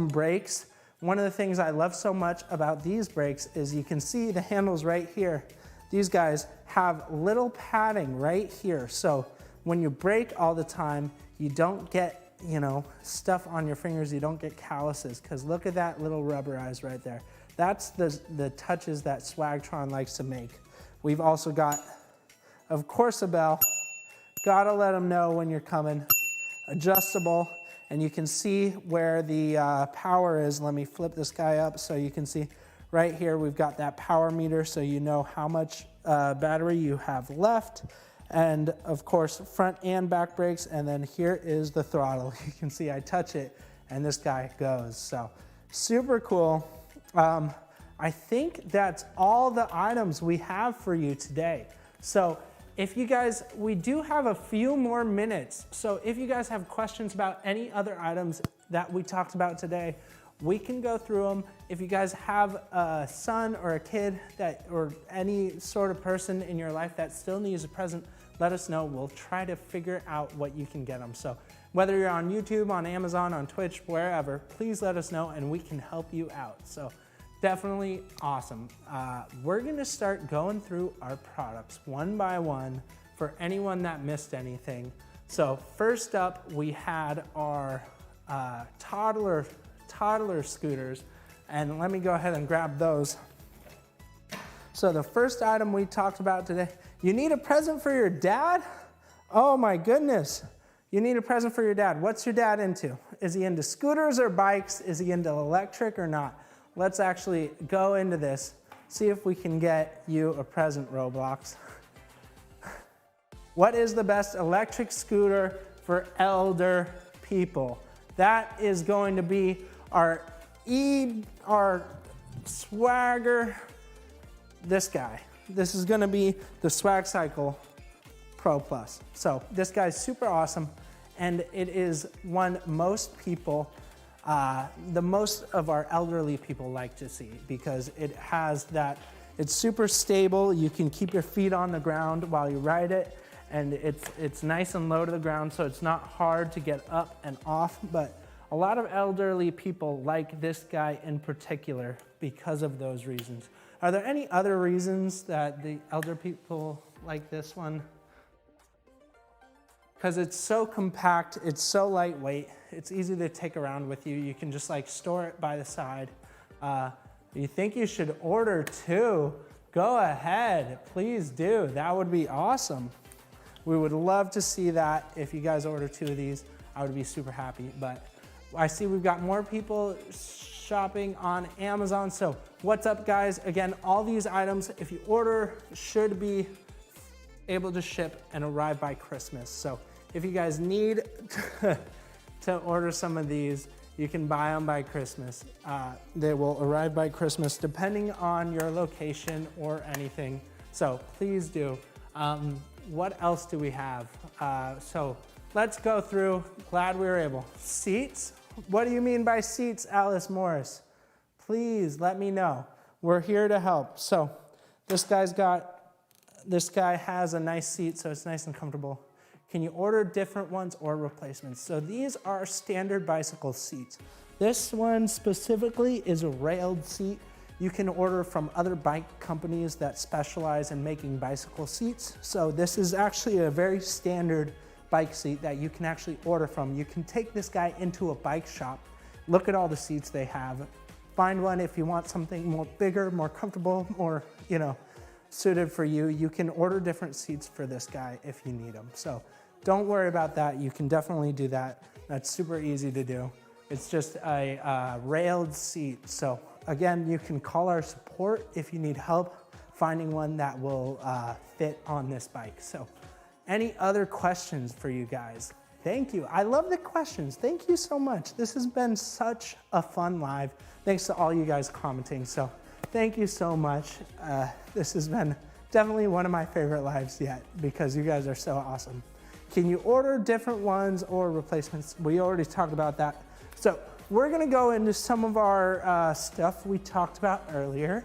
brakes. One of the things I love so much about these brakes is you can see the handles right here. These guys have little padding right here. So when you brake all the time, you don't get, stuff on your fingers, you don't get calluses, because look at that little rubberized right there. That's the touches that Swagtron likes to make. We've also got, of course, a bell. Gotta let them know when you're coming. Adjustable, and you can see where the power is. Let me flip this guy up so you can see right here we've got that power meter, so you know how much battery you have left. And of course, front and back brakes, and then here is the throttle. You can see I touch it and this guy goes. So super cool. I think that's all the items we have for you today. So if you guys, we do have a few more minutes. So if you guys have questions about any other items that we talked about today, we can go through them. If you guys have a son or a kid or any sort of person in your life that still needs a present, let us know. We'll try to figure out what you can get them. So whether you're on YouTube, on Amazon, on Twitch, wherever, please let us know and we can help you out. So definitely awesome. We're gonna start going through our products one by one for anyone that missed anything. So first up, we had our toddler scooters, and let me go ahead and grab those. So the first item we talked about today, you need a present for your dad? Oh my goodness. You need a present for your dad. What's your dad into? Is he into scooters or bikes? Is he into electric or not? Let's actually go into this, see if we can get you a present, Roblox. What is the best electric scooter for elder people? That is going to be our Swagger, this guy. This is gonna be the SwagCycle Pro Plus. So this guy's super awesome, and it is one most people, the most of our elderly people like to see, because it has that, it's super stable. You can keep your feet on the ground while you ride it, and it's nice and low to the ground, so it's not hard to get up and off. But a lot of elderly people like this guy in particular because of those reasons. Are there any other reasons that the elder people like this one? because it's so compact, it's so lightweight, it's easy to take around with you. You can just like store it by the side. You think you should order 2? Go ahead, please do. That would be awesome. We would love to see that. If you guys order 2 of these, I would be super happy. But I see we've got more people shopping on Amazon. So what's up, guys? Again, all these items, if you order, should be able to ship and arrive by Christmas. So if you guys need to order some of these, you can buy them by Christmas. They will arrive by Christmas depending on your location or anything. So please do. What else do we have? So let's go through. Glad we were able. Seats. What do you mean by seats, Alice Morris? Please let me know. We're here to help. So this guy has a nice seat, so it's nice and comfortable. Can you order different ones or replacements? So these are standard bicycle seats. This one specifically is a railed seat. You can order from other bike companies that specialize in making bicycle seats. So this is actually a very standard bike seat that you can actually order from. You can take this guy into a bike shop, look at all the seats they have, find one if you want something more bigger, more comfortable, more, suited for you. You can order different seats for this guy if you need them. So don't worry about that. You can definitely do that. That's super easy to do. It's just a railed seat. So again, you can call our support if you need help finding one that will fit on this bike. So any other questions for you guys? Thank you. I love the questions. Thank you so much. This has been such a fun live. Thanks to all you guys commenting. So thank you so much. This has been definitely one of my favorite lives yet because you guys are so awesome. Can you order different ones or replacements? We already talked about that. So we're gonna go into some of our stuff we talked about earlier.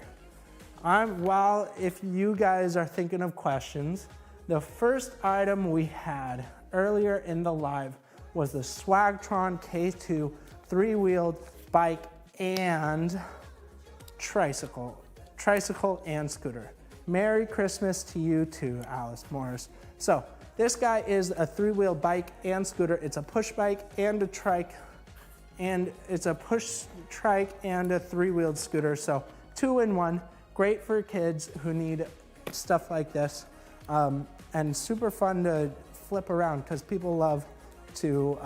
If you guys are thinking of questions, the first item we had earlier in the live was the Swagtron K2 3-wheeled bike and tricycle and scooter. Merry Christmas to you too, Alice Morris. So this guy is a 3-wheel bike and scooter. It's a push bike and a trike, and it's a push trike and a 3-wheeled scooter. So 2 in 1, great for kids who need stuff like this, and super fun to flip around because people love to,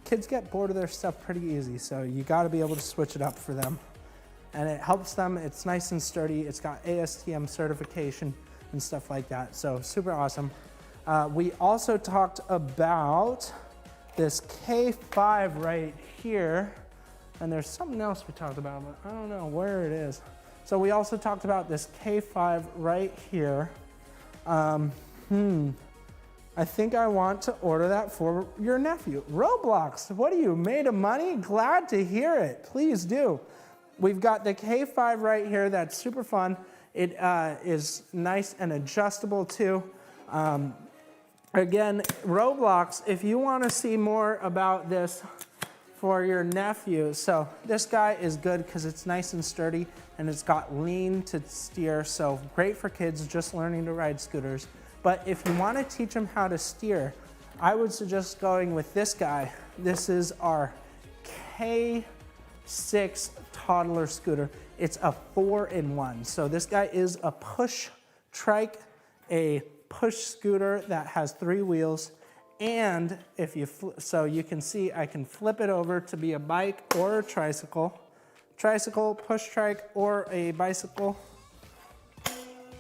kids get bored of their stuff pretty easy. So you gotta be able to switch it up for them. And it helps them. It's nice and sturdy. It's got ASTM certification and stuff like that. So super awesome. We also talked about this K5 right here. And there's something else we talked about, but I don't know where it is. So we also talked about this K5 right here. I think I want to order that for your nephew. Roblox, what are you, made of money? Glad to hear it. Please do. We've got the K5 right here that's super fun. It is nice and adjustable too. Again, Roblox, if you want to see more about this for your nephew, so this guy is good because it's nice and sturdy and it's got lean to steer, so great for kids just learning to ride scooters. But if you want to teach them how to steer, I would suggest going with this guy. This is our K6 toddler scooter. It's a 4-in-1. So this guy is a push trike, a push scooter that has 3 wheels. And if you, so you can see I can flip it over to be a bike or a tricycle, push trike, or a bicycle,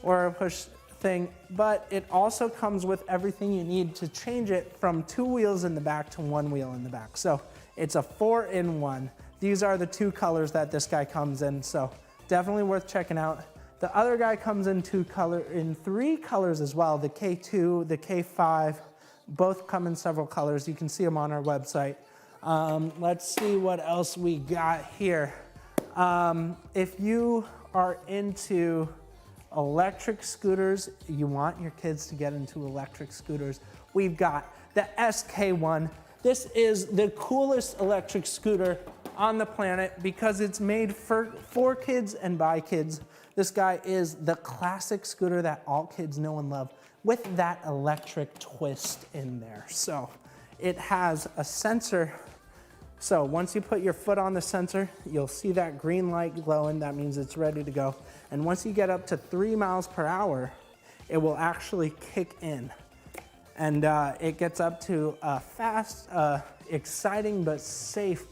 or a push thing. But it also comes with everything you need to change it from 2 wheels in the back to 1 wheel in the back. So it's a 4-in-1. These are the 2 colors that this guy comes in, so definitely worth checking out. The other guy comes in 3 colors as well. The K2, the K5, both come in several colors. You can see them on our website. Let's see what else we got here. If you are into electric scooters, you want your kids to get into electric scooters, we've got the SK1. This is the coolest electric scooter on the planet because it's made for kids and by kids. This guy is the classic scooter that all kids know and love with that electric twist in there. So it has a sensor. So once you put your foot on the sensor, you'll see that green light glowing. That means it's ready to go. And once you get up to 3 miles per hour, it will actually kick in. And it gets up to a fast, exciting, but safe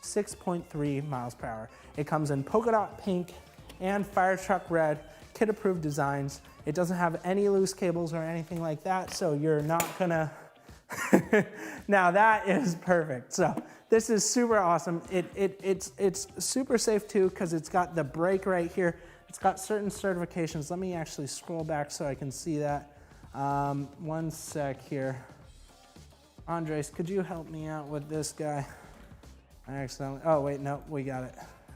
6.3 miles per hour. It comes in polka dot pink and fire truck red, kid approved designs. It doesn't have any loose cables or anything like that, so you're not gonna, now that is perfect. So this is super awesome. It's super safe too, because it's got the brake right here. It's got certain certifications. Let me actually scroll back so I can see that. One sec here. Andres, could you help me out with this guy? I accidentally, oh wait, no, we got it.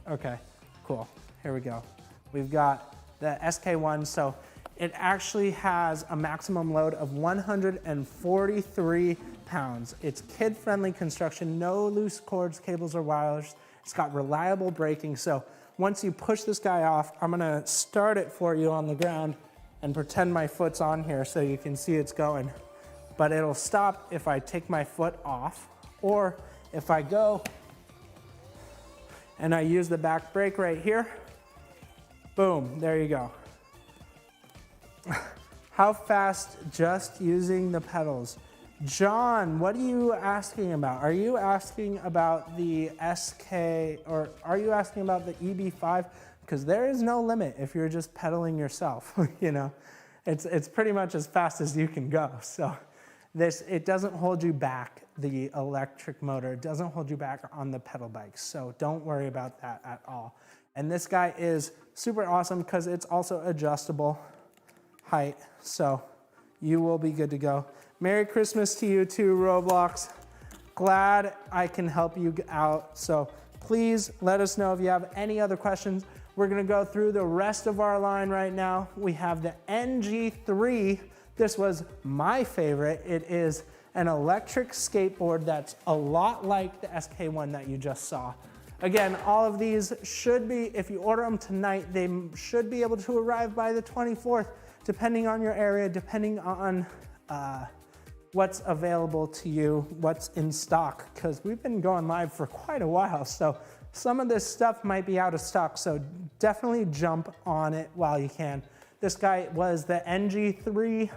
Okay, cool, here we go. We've got the SK1, so it actually has a maximum load of 143 pounds. It's kid-friendly construction, no loose cords, cables, or wires. It's got reliable braking, so once you push this guy off, I'm gonna start it for you on the ground and pretend my foot's on here so you can see it's going. But it'll stop if I take my foot off, or if I go and I use the back brake right here, boom, there you go. How fast just using the pedals? John, what are you asking about? Are you asking about the SK, or are you asking about the EB5? Because there is no limit if you're just pedaling yourself, you know? It's pretty much as fast as you can go. So it doesn't hold you back, the electric motor. It doesn't hold you back on the pedal bikes. So don't worry about that at all. And this guy is super awesome because it's also adjustable height. So you will be good to go. Merry Christmas to you too, Roblox. Glad I can help you out. So please let us know if you have any other questions. We're gonna go through the rest of our line right now. We have the NG3. This was my favorite. It is an electric skateboard that's a lot like the SK1 that you just saw. Again, all of these should be, if you order them tonight, they should be able to arrive by the 24th, depending on your area, depending on what's available to you, what's in stock, because we've been going live for quite a while, so some of this stuff might be out of stock, so definitely jump on it while you can. This guy was the NG3.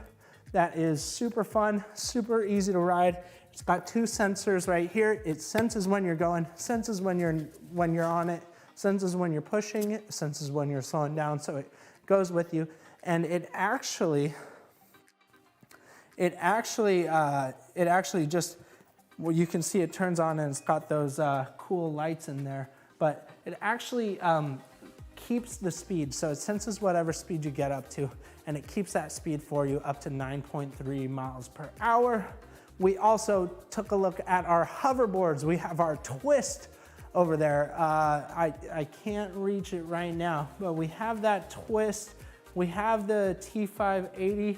That is super fun, super easy to ride. It's got 2 sensors right here. It senses when you're going, senses when you're on it, senses when you're pushing it, senses when you're slowing down, so it goes with you. And it actually just, well, you can see it turns on and it's got those cool lights in there, but it actually keeps the speed. So it senses whatever speed you get up to, and it keeps that speed for you up to 9.3 miles per hour. We also took a look at our hoverboards. We have our Twist over there. I can't reach it right now, but we have that Twist. We have the T580,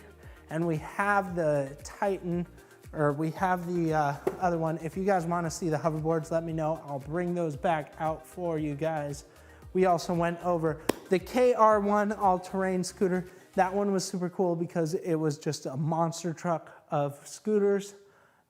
and we have the Titan, or we have the other one. If you guys want to see the hoverboards, let me know. I'll bring those back out for you guys. We also went over the KR1 all-terrain scooter. That one was super cool because it was just a monster truck of scooters.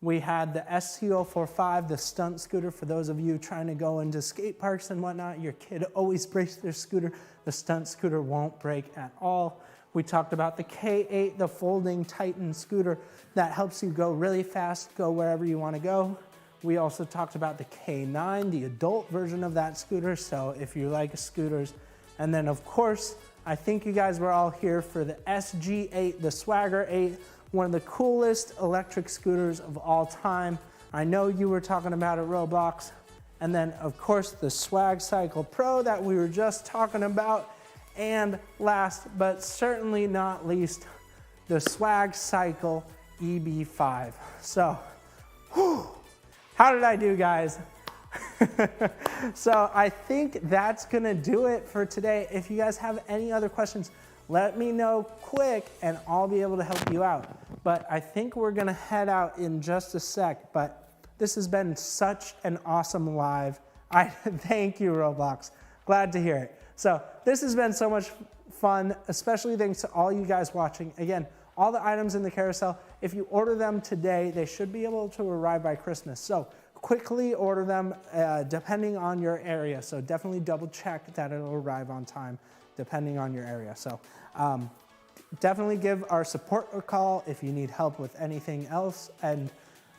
We had the ST045, the stunt scooter. For those of you trying to go into skate parks and whatnot, your kid always breaks their scooter. The stunt scooter won't break at all. We talked about the K8, the folding Titan scooter that helps you go really fast, go wherever you want to go. We also talked about the K9, the adult version of that scooter, so if you like scooters. And then of course, I think you guys were all here for the SG8, the Swagger 8, one of the coolest electric scooters of all time. I know you were talking about it, Roblox. And then of course, the Swag Cycle Pro that we were just talking about. And last, but certainly not least, the Swag Cycle EB5. So, whew, how did I do, guys? So I think that's gonna do it for today. If you guys have any other questions, let me know quick and I'll be able to help you out. But I think we're gonna head out in just a sec, but this has been such an awesome live. Thank you, Roblox. Glad to hear it. So this has been so much fun, especially thanks to all you guys watching. Again, all the items in the carousel, if you order them today, they should be able to arrive by Christmas. So quickly order them depending on your area. So definitely double check that it'll arrive on time depending on your area. So definitely give our support a call if you need help with anything else. And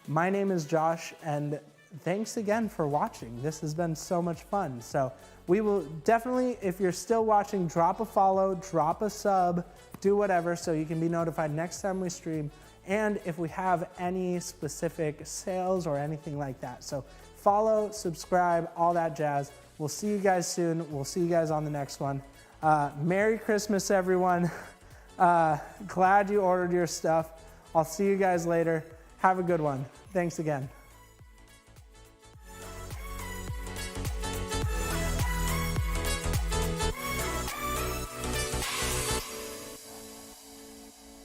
my name is Josh, and thanks again for watching. This has been so much fun. So we will definitely, if you're still watching, drop a follow, drop a sub, do whatever so you can be notified next time we stream, and if we have any specific sales or anything like that. So follow, subscribe, all that jazz. We'll see you guys soon. We'll see you guys on the next one. Merry Christmas, everyone. Glad you ordered your stuff. I'll see you guys later. Have a good one. Thanks again.